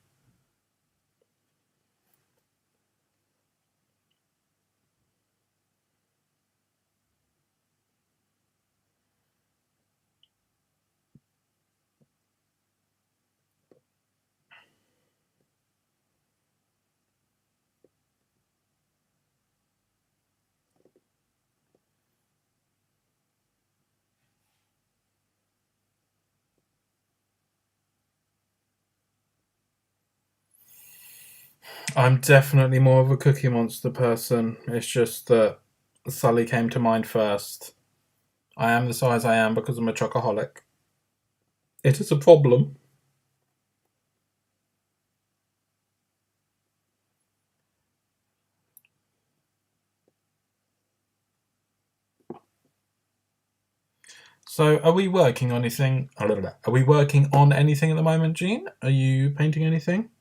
I'm definitely more of a Cookie Monster person. It's just that Sully came to mind first. I am the size I am because I'm a chocoholic. It is a problem. So, are we working on anything? Are we working on anything at the moment, Jean? Are you painting anything?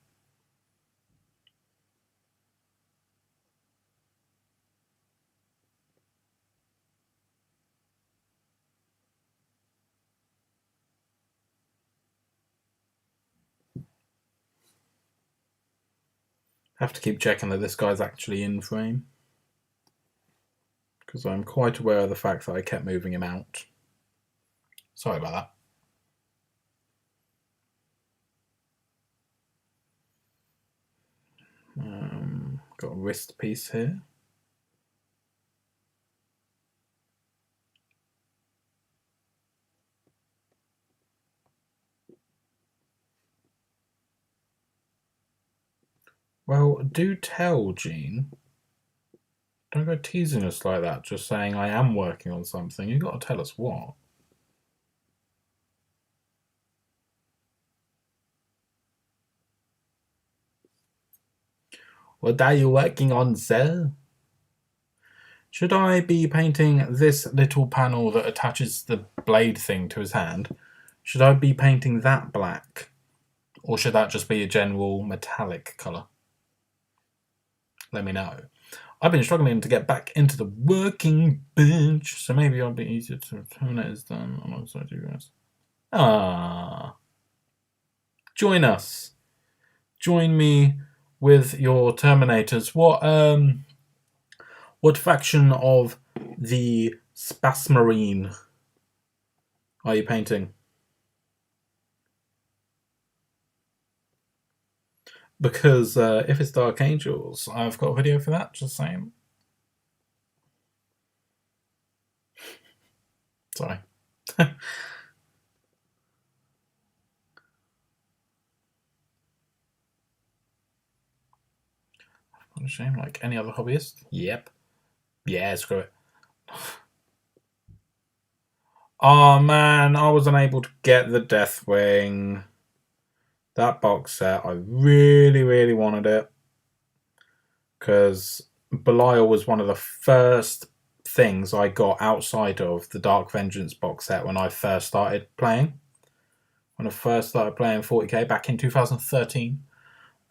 Have to keep checking that this guy's actually in frame, because I'm quite aware of the fact that I kept moving him out. Sorry about that. Got a wrist piece here. Well, do tell, Jean. Don't go teasing us like that, just saying I am working on something. You've got to tell us what. What are you working on, sir? Should I be painting this little panel that attaches the blade thing to his hand? Should I be painting that black? Or should that just be a general metallic colour? Let me know. I've been struggling to get back into the working bench, so maybe it'll be easier to terminate as done alongside you guys. Join us. Join me with your Terminators. What faction of the Spasmarine are you painting? Because if it's Dark Angels, I've got a video for that, just saying. Sorry. What a shame, like any other hobbyist. Yep. Yeah, screw it. Oh man, I wasn't able to get the Deathwing. That box set, I really, really wanted it. Because Belial was one of the first things I got outside of the Dark Vengeance box set when I first started playing. When I first started playing 40k back in 2013.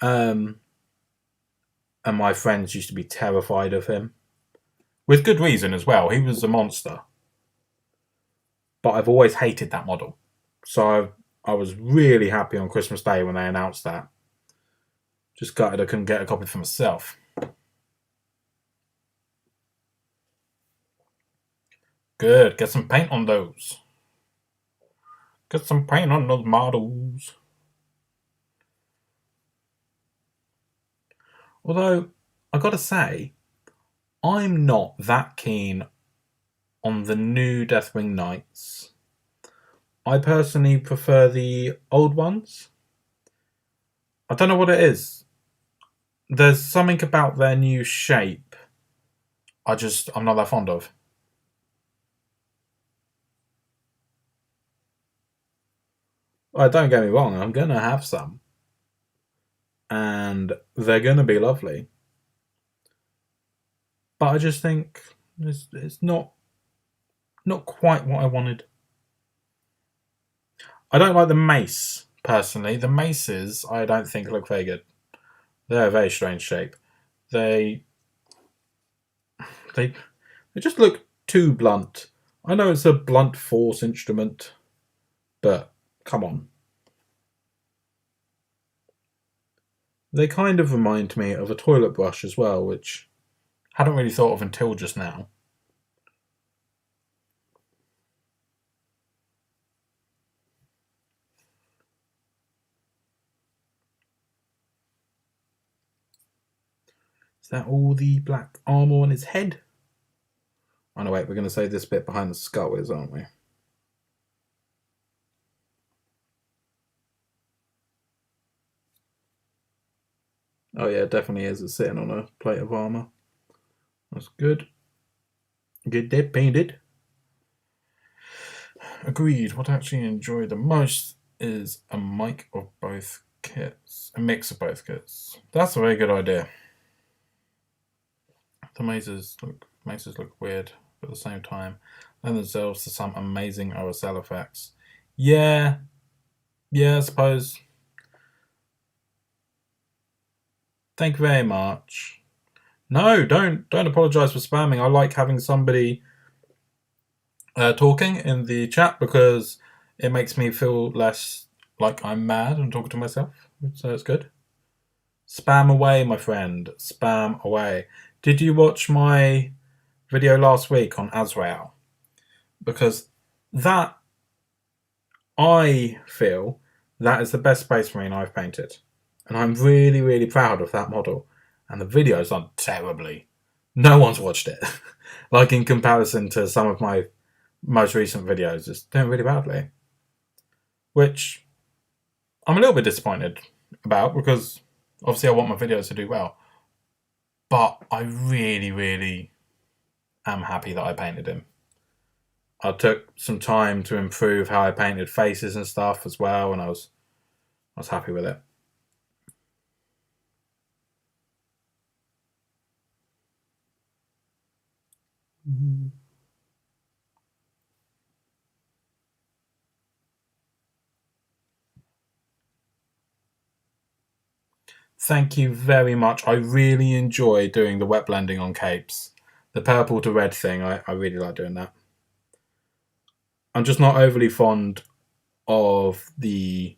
And my friends used to be terrified of him. With good reason as well. He was a monster. But I've always hated that model. So I was really happy on Christmas Day when they announced that. Just gutted I couldn't get a copy for myself. Good. Get some paint on those. Get some paint on those models. Although, I gotta say, I'm not that keen on the new Deathwing Knights. I personally prefer the old ones. I don't know what it is. There's something about their new shape I'm not that fond of. Don't get me wrong, I'm going to have some. And they're going to be lovely. But I just think it's not quite what I wanted. I don't like the mace, personally. The maces, I don't think look very good. They're a very strange shape. They just look too blunt. I know it's a blunt force instrument, but come on. They kind of remind me of a toilet brush as well, which I hadn't really thought of until just now. Is that all the black armour on his head? Oh no, wait, we're going to say this bit behind the skull is, aren't we? Oh yeah, it definitely is. It's sitting on a plate of armour. That's good. Get that painted. Agreed. What I actually enjoy the most is a mix of both kits. A mix of both kits. That's a very good idea. The maces look weird, but at the same time, lend themselves to some amazing OSL effects. Yeah, I suppose. Thank you very much. No, don't apologise for spamming. I like having somebody talking in the chat because it makes me feel less like I'm mad and talking to myself. So it's good. Spam away, my friend. Spam away. Did you watch my video last week on Azrael? Because that, I feel, that is the best Space Marine I've painted. And I'm really, really proud of that model. And the video's done terribly. No one's watched it. Like in comparison to some of my most recent videos, it's doing really badly. Which I'm a little bit disappointed about because Obviously, I want my videos to do well. But I really, really am happy that I painted him. I took some time to improve how I painted faces and stuff as well, and I was happy with it. Thank you very much. I really enjoy doing the wet blending on capes. The purple to red thing, I really like doing that. I'm just not overly fond of the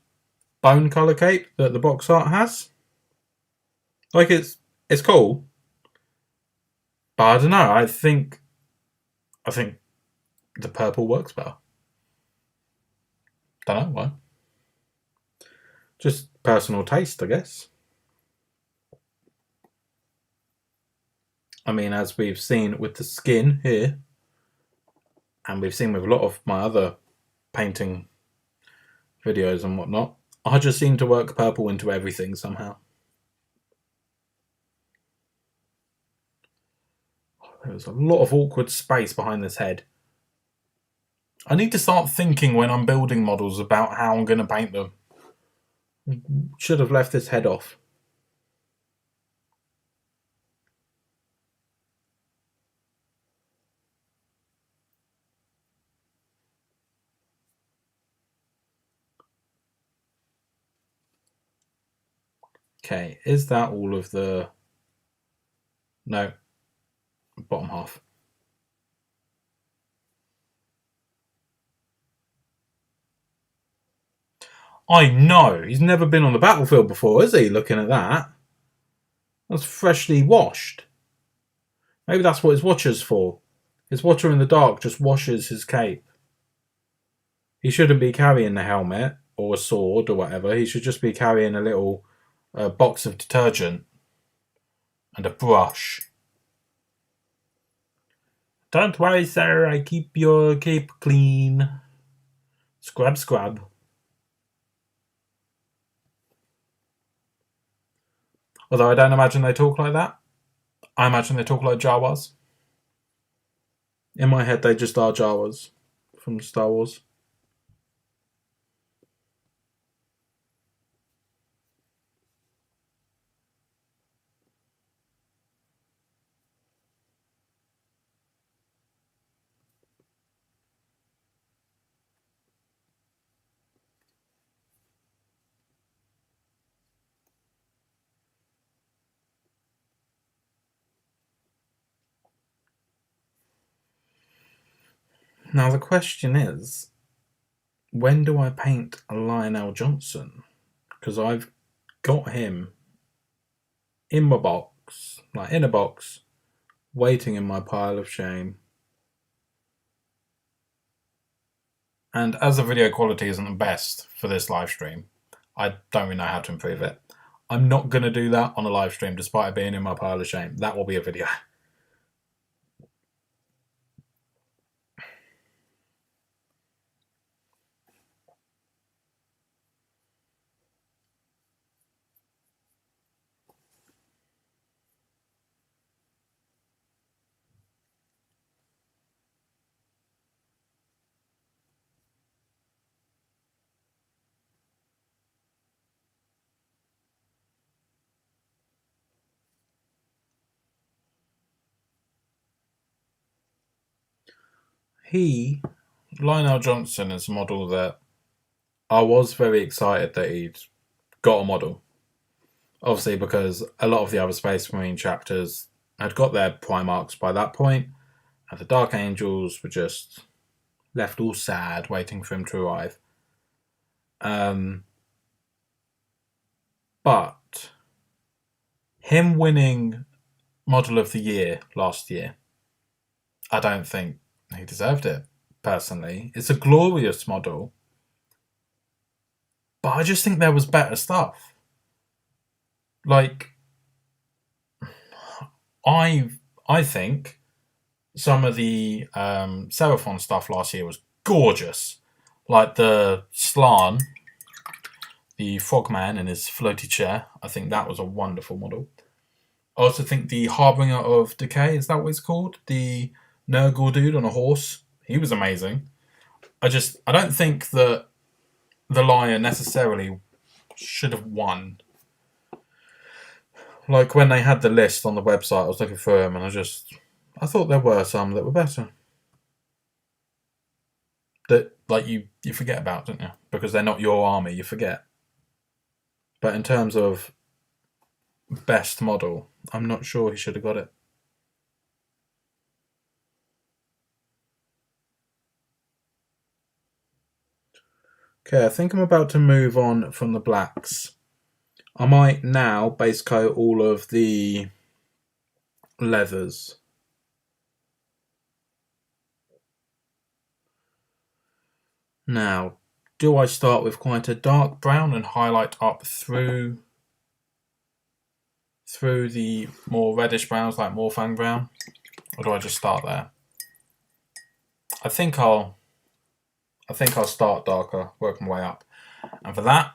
bone colour cape that the box art has. Like, it's cool, but I don't know. I think the purple works better. Don't know why. Just personal taste, I guess. I mean, as we've seen with the skin here, and we've seen with a lot of my other painting videos and whatnot, I just seem to work purple into everything somehow. There's a lot of awkward space behind this head. I need to start thinking when I'm building models about how I'm going to paint them. Should have left this head off. Okay, is that all of the... No, bottom half. I know, he's never been on the battlefield before, is he? Looking at that. That's freshly washed. Maybe that's what his watcher's for. His watcher in the dark just washes his cape. He shouldn't be carrying the helmet or a sword or whatever. He should just be carrying a little box of detergent and a brush. Don't worry, sir. I keep your cape clean. Scrub, scrub. Although I don't imagine they talk like that. I imagine they talk like Jawas. In my head, they just are Jawas from Star Wars. Now the question is, when do I paint Lionel Johnson? Because I've got him in my box, like in a box, waiting in my pile of shame. And as the video quality isn't the best for this live stream, I don't really know how to improve it. I'm not going to do that on a live stream despite it being in my pile of shame. That will be a video. Lionel Johnson, is a model that I was very excited that he'd got a model. Obviously, because a lot of the other Space Marine chapters had got their Primarchs by that point, and the Dark Angels were just left all sad, waiting for him to arrive. But him winning Model of the Year last year, I don't think he deserved it, personally. It's a glorious model, but I just think there was better stuff. Like, I think some of the Seraphon stuff last year was gorgeous. Like the Slann, the Frogman in his floaty chair. I think that was a wonderful model. I also think the Harbinger of Decay, is that what it's called? The Nurgle dude on a horse. He was amazing. I don't think that the Lion necessarily should have won. Like when they had the list on the website, I was looking through them and I thought there were some that were better. That like you forget about, don't you? Because they're not your army, you forget. But in terms of best model, I'm not sure he should have got it. Okay, I think I'm about to move on from the blacks. I might now base coat all of the leathers. Now, do I start with quite a dark brown and highlight up through the more reddish browns like Morfang brown? Or do I just start there? I think I'll start darker, work my way up. And for that,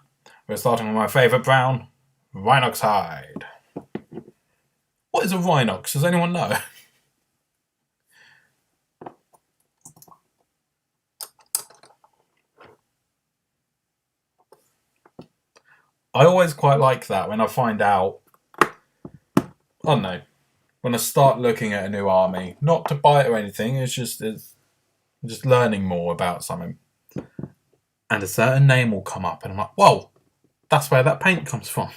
we're starting with my favourite brown, Rhinox hide. What is a Rhinox? Does anyone know? I always quite like that when I find out. I don't know. When I start looking at a new army, not to buy it or anything, it's just learning more about something. And a certain name will come up, and I'm like, whoa, that's where that paint comes from.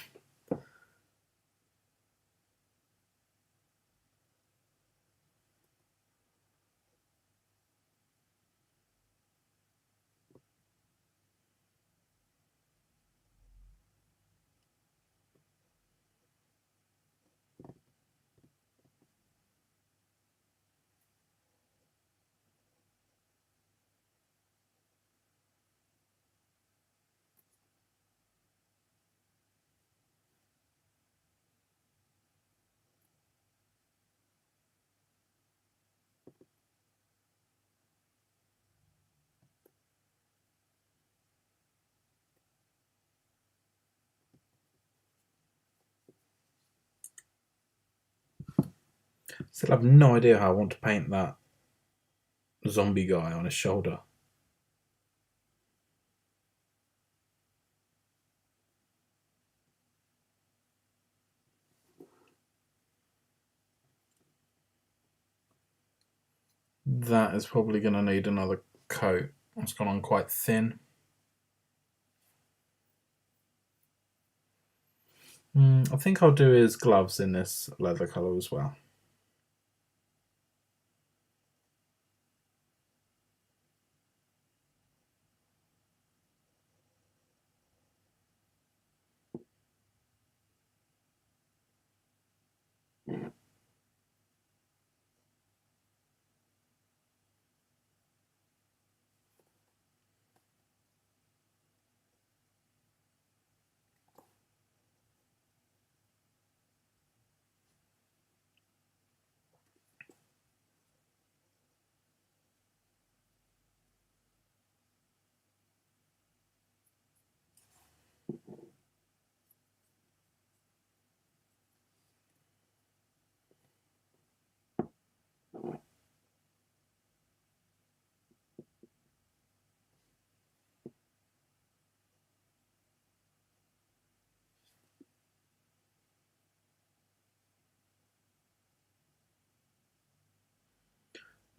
Still have no idea how I want to paint that zombie guy on his shoulder. That is probably going to need another coat. It's gone on quite thin. I think I'll do his gloves in this leather colour as well.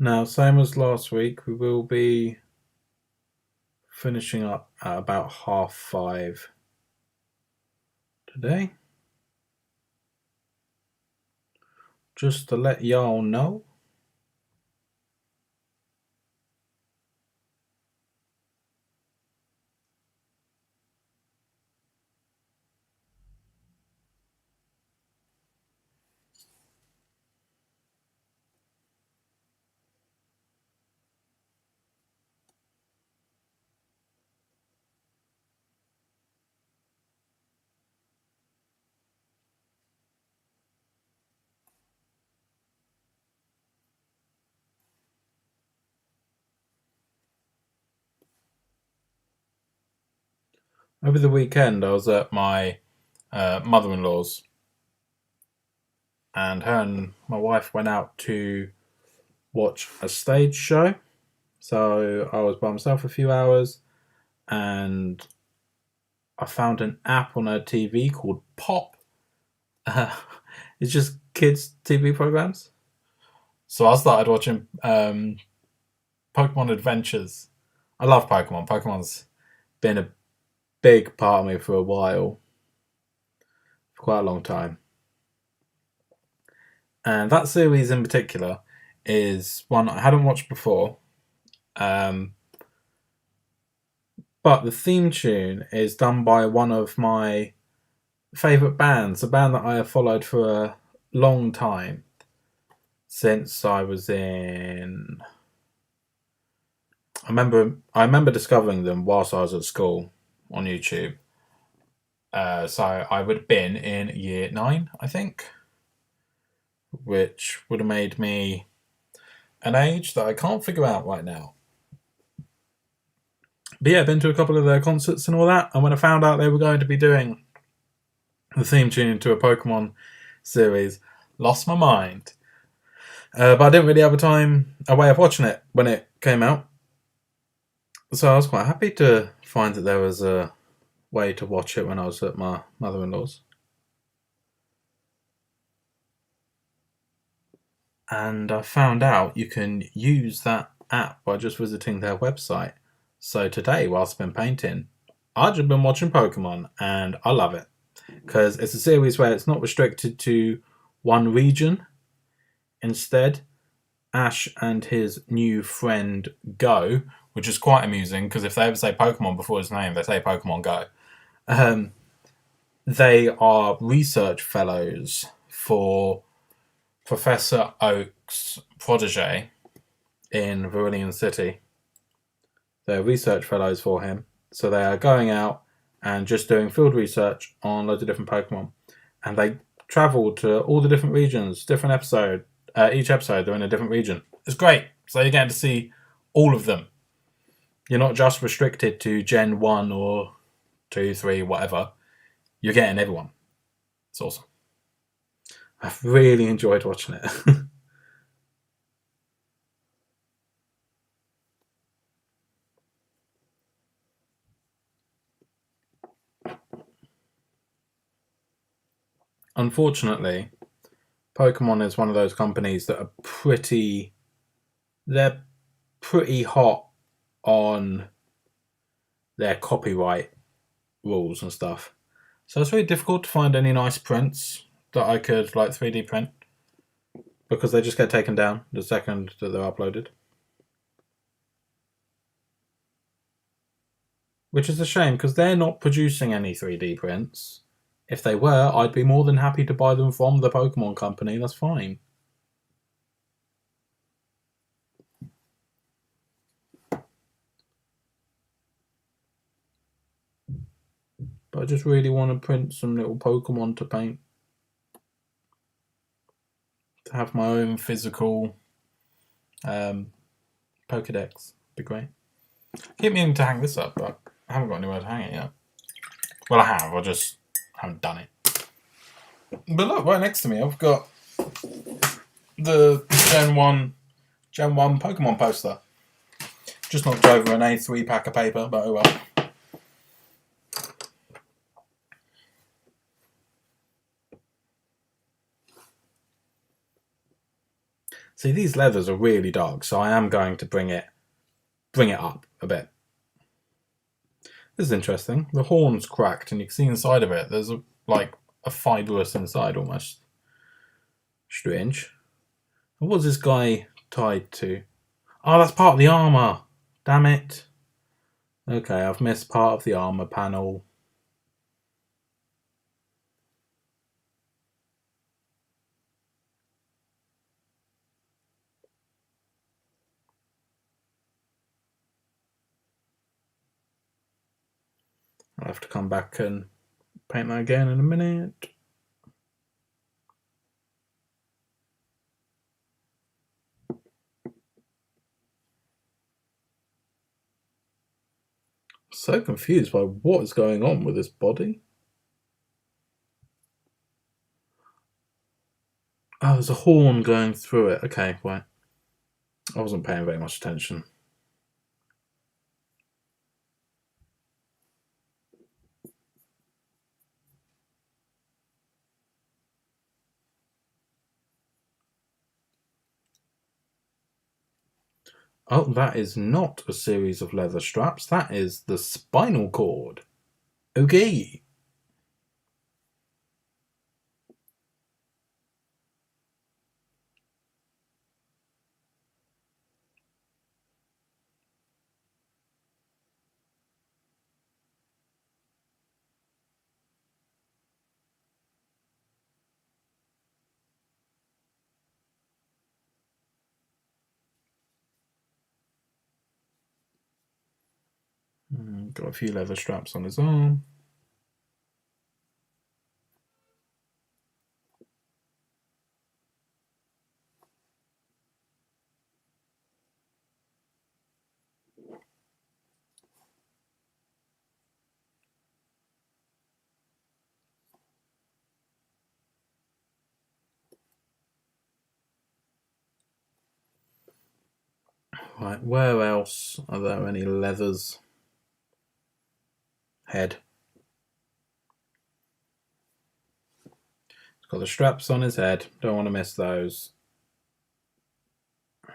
Now, same as last week, we will be finishing up at about 5:30 today. Just to let y'all know. Over the weekend, I was at my mother-in-law's, and her and my wife went out to watch a stage show. So I was by myself a few hours, and I found an app on her TV called Pop. It's just kids' TV programs. So I started watching Pokemon Adventures. I love Pokemon. Pokemon's been a big part of me for a while, for quite a long time. And that series in particular is one I hadn't watched before. But the theme tune is done by one of my favourite bands, a band that I have followed for a long time, since I was in. I remember discovering them whilst I was at school on YouTube. So I would have been in year 9, I think, which would have made me an age that I can't figure out right now. But yeah, I've been to a couple of their concerts and all that, and when I found out they were going to be doing the theme tune to a Pokemon series, lost my mind. But I didn't really have a way of watching it when it came out. So I was quite happy to find that there was a way to watch it when I was at my mother-in-law's. And I found out you can use that app by just visiting their website. So today, whilst I've been painting, I've just been watching Pokemon, and I love it. Because it's a series where it's not restricted to one region. Instead, Ash and his new friend Go, which is quite amusing because if they ever say Pokemon before his name, they say Pokemon Go. They are research fellows for Professor Oak's protege in Viridian City. They're research fellows for him. So they are going out and just doing field research on loads of different Pokemon. And they travel to all the different regions, different episode. Each episode, they're in a different region. It's great. So you're getting to see all of them. You're not just restricted to Gen 1 or 2, 3, whatever. You're getting everyone. It's awesome. I've really enjoyed watching it. Unfortunately, Pokemon is one of those companies that are they're pretty hot on their copyright rules and stuff. So it's really difficult to find any nice prints that I could like 3D print because they just get taken down the second that they're uploaded. Which is a shame because they're not producing any 3D prints. If they were, I'd be more than happy to buy them from the Pokemon company. That's fine. But I just really want to print some little Pokemon to paint. To have my own physical Pokedex. Be great. Keep meaning to hang this up, but I haven't got anywhere to hang it yet. Well, I have. I just haven't done it. But look, right next to me, I've got the Gen 1 Pokemon poster. Just knocked over an A3 pack of paper, but oh well. See, these leathers are really dark, so I am going to bring it up a bit. This is interesting. The horn's cracked, and you can see inside of it. There's a fibrous inside almost. Strange. And what's this guy tied to? Oh, that's part of the armor. Damn it. Okay, I've missed part of the armor panel. I'll have to come back and paint that again in a minute. So confused by what is going on with this body. Oh, there's a horn going through it. Okay, right. I wasn't paying very much attention. Oh, that is not a series of leather straps. That is the spinal cord. Okay. Got a few leather straps on his arm. Right, where else are there any leathers? Head. He's got the straps on his head. Don't want to miss those. I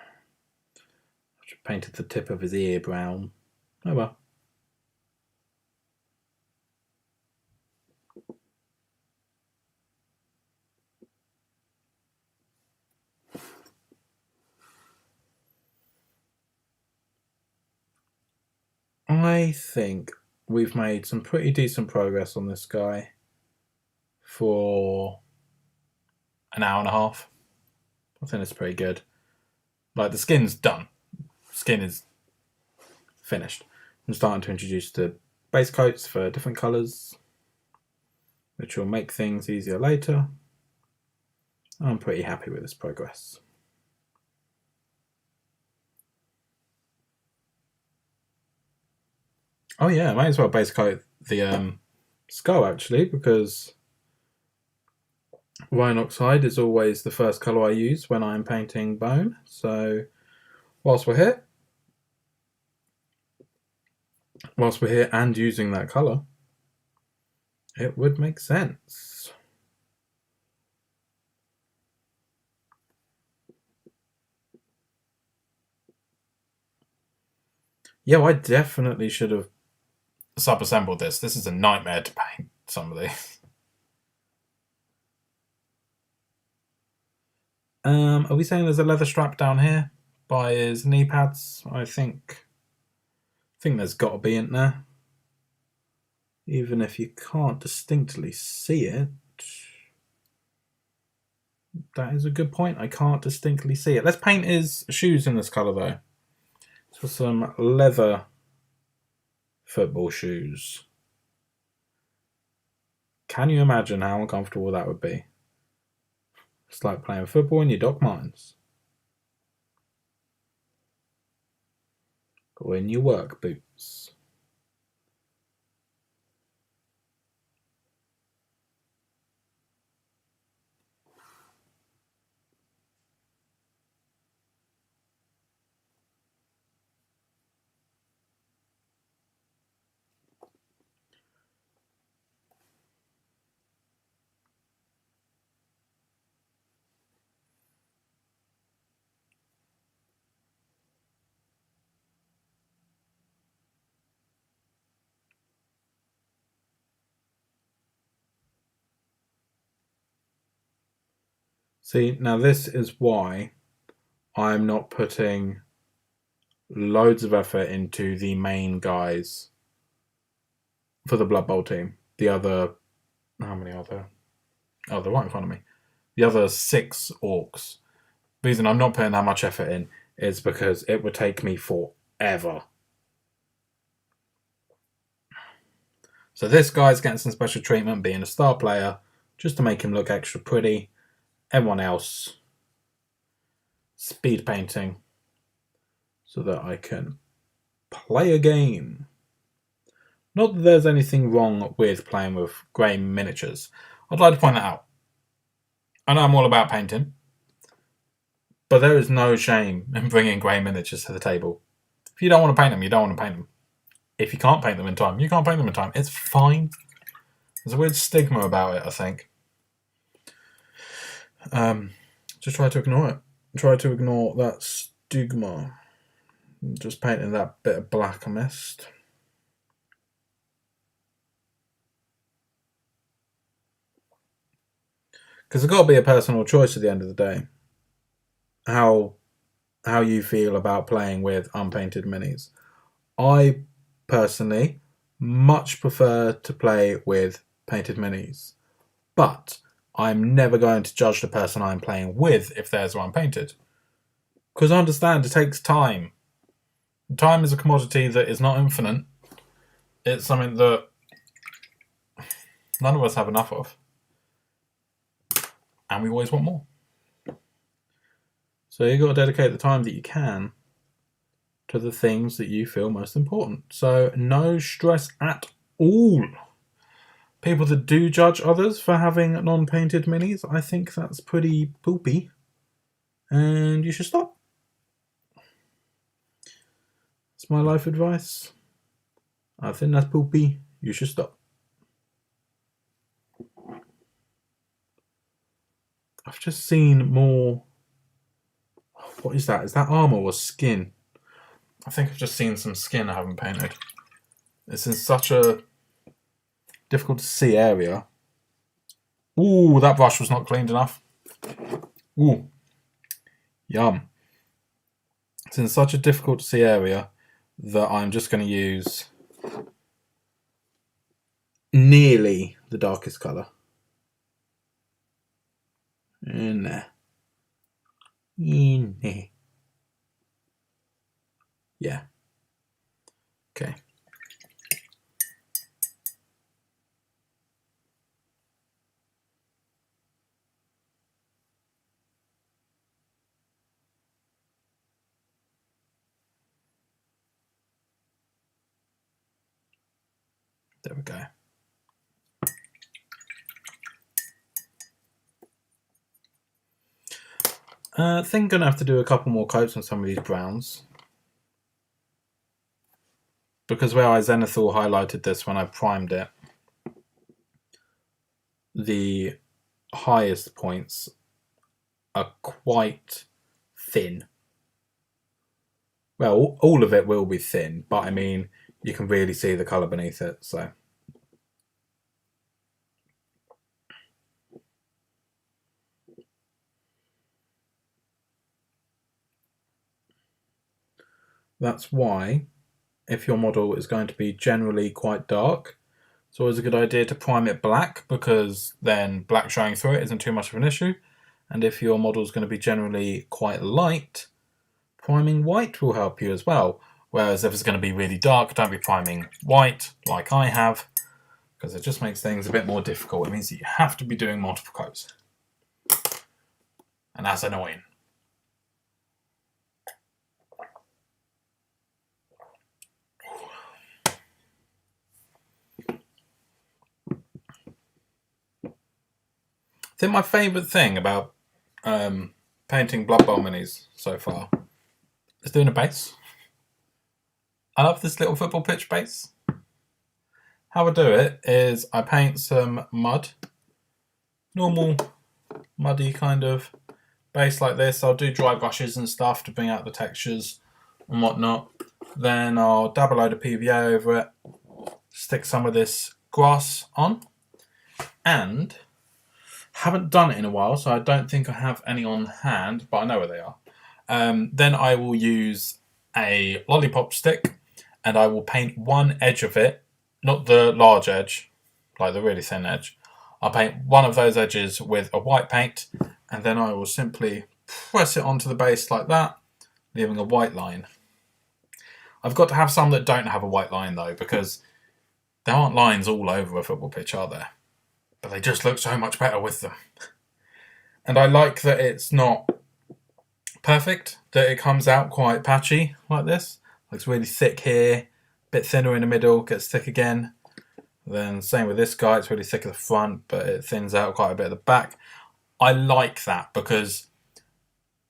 just painted the tip of his ear brown. Oh well. I think we've made some pretty decent progress on this guy for an hour and a half. I think it's pretty good. Like, the skin's done. Skin is finished. I'm starting to introduce the base coats for different colours, which will make things easier later. I'm pretty happy with this progress. Oh yeah, I might as well base coat the skull actually, because Rhine Oxide is always the first colour I use when I'm painting bone. So whilst we're here and using that colour, it would make sense. Yeah, I definitely should have sub-assembled this. This is a nightmare to paint some of these. Are we saying there's a leather strap down here by his knee pads? I think there's got to be in there. Even if you can't distinctly see it. That is a good point. I can't distinctly see it. Let's paint his shoes in this colour though. So some leather football shoes. Can you imagine how uncomfortable that would be? It's like playing football in your Doc Martens. Or in your work boots. See, now this is why I'm not putting loads of effort into the main guys for the Blood Bowl team. The other, how many are there? Oh, they're right in front of me. The other 6 orcs. The reason I'm not putting that much effort in is because it would take me forever. So this guy's getting some special treatment being a star player, just to make him look extra pretty. Everyone else, speed painting, so that I can play a game. Not that there's anything wrong with playing with grey miniatures. I'd like to point that out. I know I'm all about painting, but there is no shame in bringing grey miniatures to the table. If you don't want to paint them, you don't want to paint them. If you can't paint them in time, you can't paint them in time. It's fine. There's a weird stigma about it, I think. Just try to ignore it. Try to ignore that stigma. Just painting that bit of black I missed. Because it's got to be a personal choice at the end of the day. How you feel about playing with unpainted minis. I personally much prefer to play with painted minis, but I'm never going to judge the person I'm playing with if theirs are unpainted. Because I understand it takes time. Time is a commodity that is not infinite. It's something that none of us have enough of. And we always want more. So you've got to dedicate the time that you can to the things that you feel most important. So no stress at all. People that do judge others for having non-painted minis, I think that's pretty poopy. And you should stop. It's my life advice. I think that's poopy. You should stop. I've just seen more. What is that? Is that armor or skin? I think I've just seen some skin I haven't painted. It's in such a difficult to see area. Ooh, that brush was not cleaned enough. Ooh. Yum. It's in such a difficult to see area that I'm just going to use nearly the darkest colour. In there. In there. Yeah. Okay. There we go. I think I'm going to have to do a couple more coats on some of these browns. Because where I Zenithal highlighted this when I primed it, the highest points are quite thin. Well, all of it will be thin, but I mean, you can really see the colour beneath it, so. That's why, if your model is going to be generally quite dark, it's always a good idea to prime it black, because then black showing through it isn't too much of an issue. And if your model is going to be generally quite light, priming white will help you as well. Whereas if it's going to be really dark, don't be priming white like I have, because it just makes things a bit more difficult. It means that you have to be doing multiple coats. And that's annoying. I think my favourite thing about painting Blood Bowl minis so far is doing a base. I love this little football pitch base. How I do it is I paint some mud, normal muddy kind of base like this. I'll do dry brushes and stuff to bring out the textures and whatnot. Then I'll dab a load of PVA over it, stick some of this grass on, and haven't done it in a while, so I don't think I have any on hand, but I know where they are. Then I will use a lollipop stick and I will paint one edge of it, not the large edge, like the really thin edge. I'll paint one of those edges with a white paint, and then I will simply press it onto the base like that, leaving a white line. I've got to have some that don't have a white line though, because there aren't lines all over a football pitch, are there? But they just look so much better with them. And I like that it's not perfect, that it comes out quite patchy like this. It's really thick here, bit thinner in the middle, gets thick again. Then same with this guy, it's really thick at the front, but it thins out quite a bit at the back. I like that because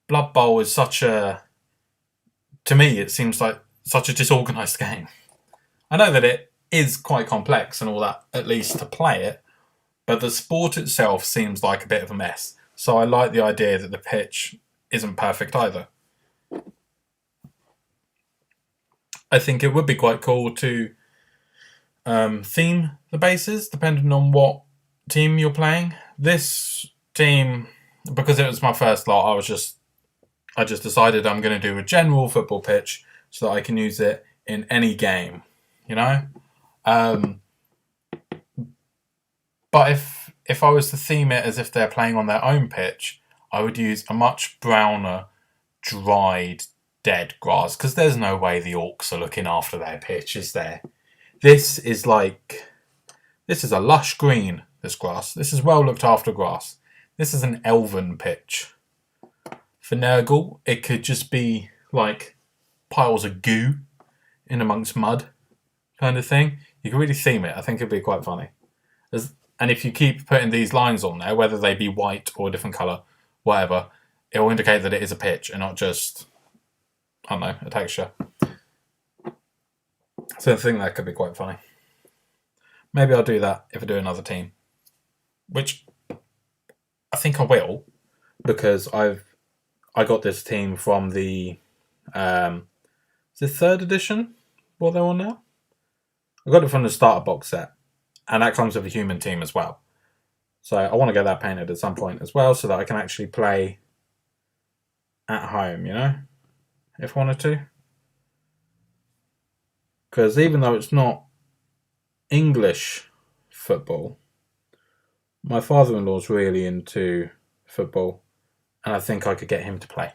Blood Bowl is to me, it seems like such a disorganised game. I know that it is quite complex and all that, at least to play it, but the sport itself seems like a bit of a mess. So I like the idea that the pitch isn't perfect either. I think it would be quite cool to theme the bases depending on what team you're playing. This team, because it was my first lot, I just decided I'm going to do a general football pitch so that I can use it in any game, you know. But if I was to theme it as if they're playing on their own pitch, I would use a much browner, dried, dead grass, because there's no way the orcs are looking after their pitch, is there? This is a lush green, this grass. This is well looked after grass. This is an elven pitch. For Nurgle, it could just be like piles of goo in amongst mud kind of thing. You could really theme it. I think it'd be quite funny. And if you keep putting these lines on there, whether they be white or a different colour, whatever, it will indicate that it is a pitch and not just, I don't know, a texture. So I think that could be quite funny. Maybe I'll do that if I do another team. Which I think I will, because I got this team from the is it 3rd edition? What they're on now? I got it from the starter box set, and that comes with a human team as well. So I want to get that painted at some point as well, so that I can actually play at home, you know, if I wanted to. Because even though it's not English football, my father-in-law's really into football, and I think I could get him to play.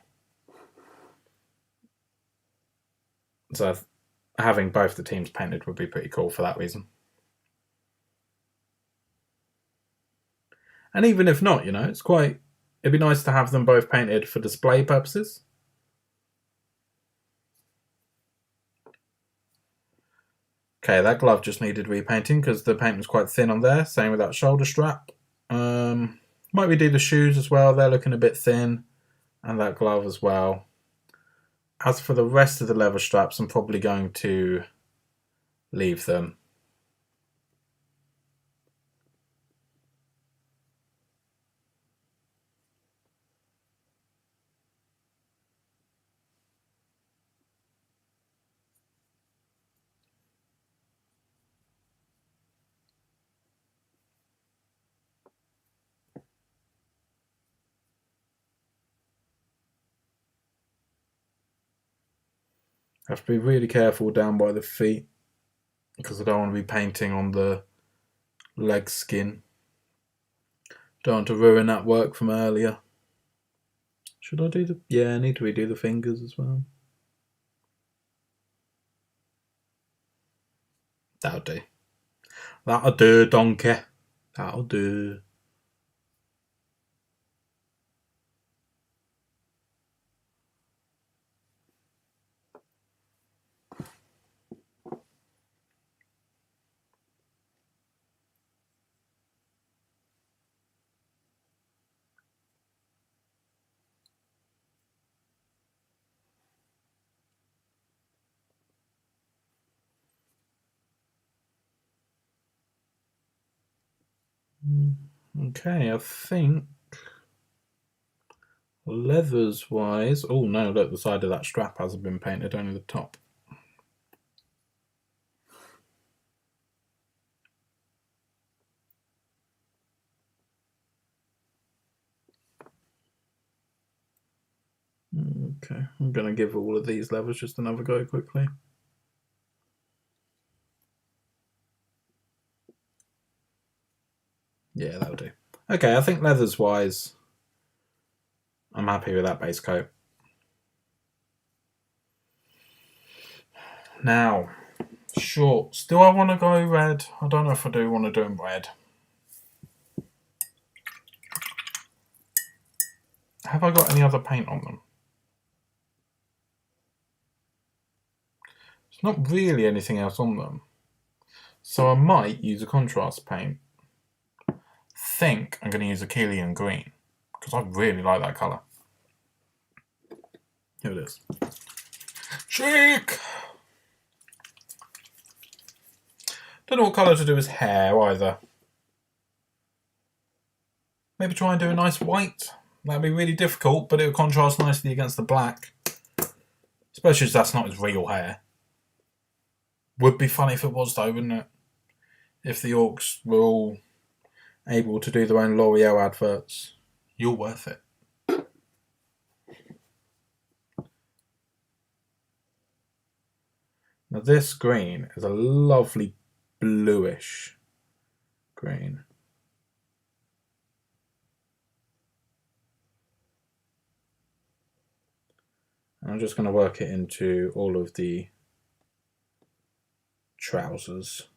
So having both the teams painted would be pretty cool for that reason. And even if not, you know, it'd be nice to have them both painted for display purposes. Okay, that glove just needed repainting because the paint was quite thin on there. Same with that shoulder strap. Might we do the shoes as well? They're looking a bit thin. And that glove as well. As for the rest of the leather straps, I'm probably going to leave them. Have to be really careful down by the feet because I don't want to be painting on the leg skin. Don't want to ruin that work from earlier. Should I do I need to redo the fingers as well. That'll do. That'll do, donkey. That'll do. Okay, I think leathers wise. Oh no, look, the side of that strap hasn't been painted, only the top. Okay, I'm going to give all of these leathers just another go quickly. Yeah, that'll do. Okay, I think leathers wise, I'm happy with that base coat. Now, shorts. Do I want to go red? I don't know if I do want to do them red. Have I got any other paint on them? Not really anything else on them. So I might use a contrast paint. Think I'm going to use a Keelian green because I really like that colour. Here it is. Chic! Don't know what colour to do his hair either. Maybe try and do a nice white. That'd be really difficult, but it would contrast nicely against the black. Especially as that's not his real hair. Would be funny if it was though, wouldn't it? If the orcs were all able to do their own L'Oreal adverts. You're worth it. Now this green is a lovely bluish green. And I'm just going to work it into all of the trousers.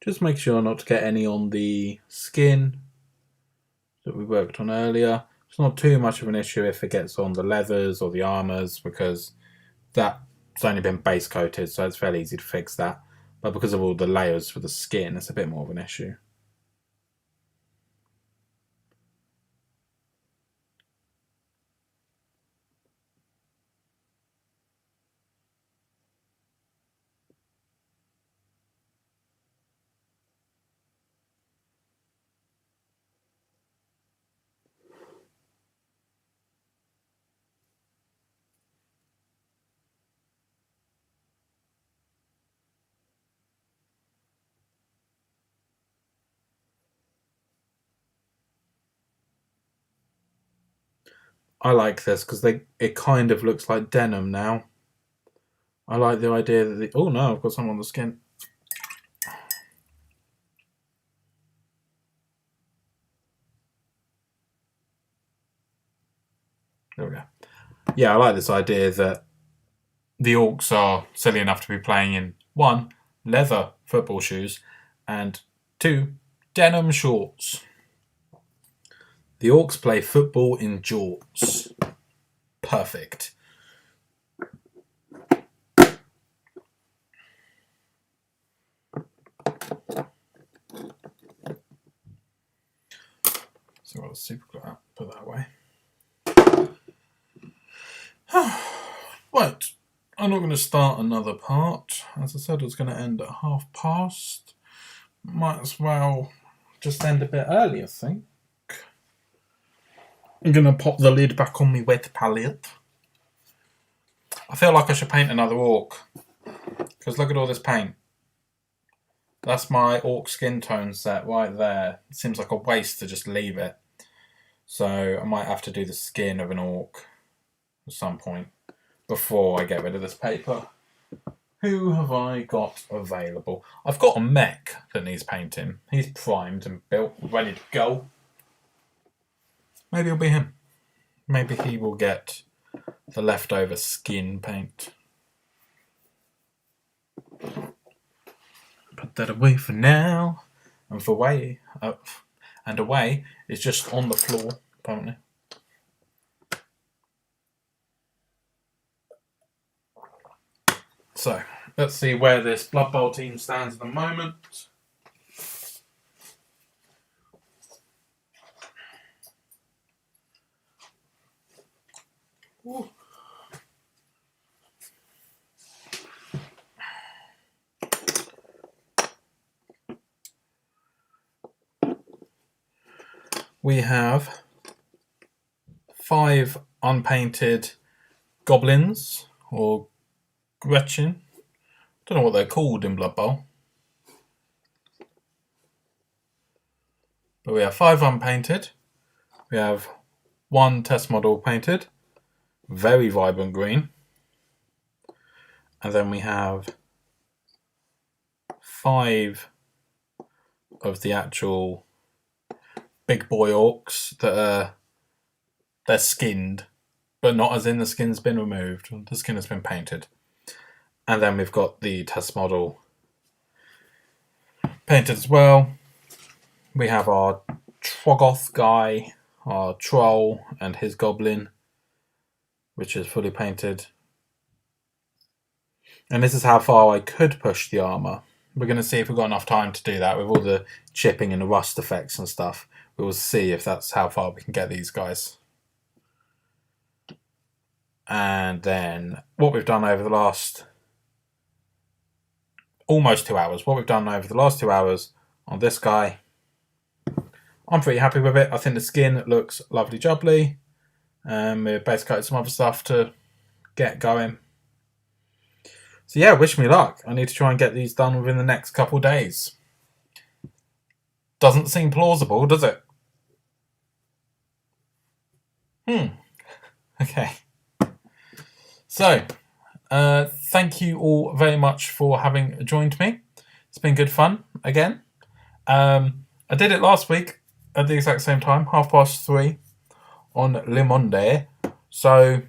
Just make sure not to get any on the skin that we worked on earlier. It's not too much of an issue if it gets on the leathers or the armours because that's only been base coated, so it's fairly easy to fix that. But because of all the layers for the skin, it's a bit more of an issue. I like this because it kind of looks like denim now. I like the idea that oh no, I've got some on the skin. There we go. Yeah, I like this idea that the orcs are silly enough to be playing in 1, leather football shoes, and 2, denim shorts. The orcs play football in jorts. Perfect. So I'll super glue out, put that away. Right, I'm not going to start another part. As I said, I was going to end at past. Might as well just end a bit early, I think. I'm going to pop the lid back on my wet palette. I feel like I should paint another orc. Because look at all this paint. That's my orc skin tone set right there. It seems like a waste to just leave it. So I might have to do the skin of an orc at some point before I get rid of this paper. Who have I got available? I've got a mech that needs painting. He's primed and built, ready to go. Maybe it'll be him. Maybe he will get the leftover skin paint. Put that away for now. And for away, away is just on the floor, apparently. So, let's see where this Blood Bowl team stands at the moment. Ooh. We have 5 unpainted goblins, or Gretchen. Don't know what they're called in Blood Bowl. But we have 5 unpainted. We have 1 test model painted. Very vibrant green. And then we have 5 of the actual big boy orcs that they're skinned, but not as in the skin's been removed. The skin has been painted. And then we've got the test model painted as well. We have our Troggoth guy our troll and his goblin, which is fully painted. And this is how far I could push the armour. We're going to see if we've got enough time to do that with all the chipping and the rust effects and stuff. We will see if that's how far we can get these guys. And then what we've done over the last almost 2 hours. What we've done over the last 2 hours on this guy, I'm pretty happy with it. I think the skin looks lovely jubbly. We've base coated some other stuff to get going. So yeah, wish me luck. I need to try and get these done within the next couple of days. Doesn't seem plausible, does it? Okay. So, thank you all very much for having joined me. It's been good fun again. I did it last week at the exact same time, 3:30 on Le Monde. So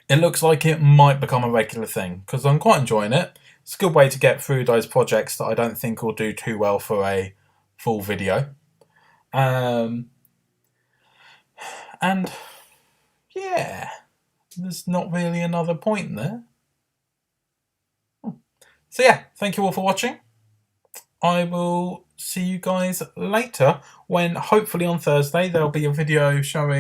it looks like it might become a regular thing because I'm quite enjoying it. It's a good way to get through those projects that I don't think will do too well for a full video. And yeah, there's not really another point there. So yeah, thank you all for watching. I will see you guys later when hopefully on Thursday there'll be a video showing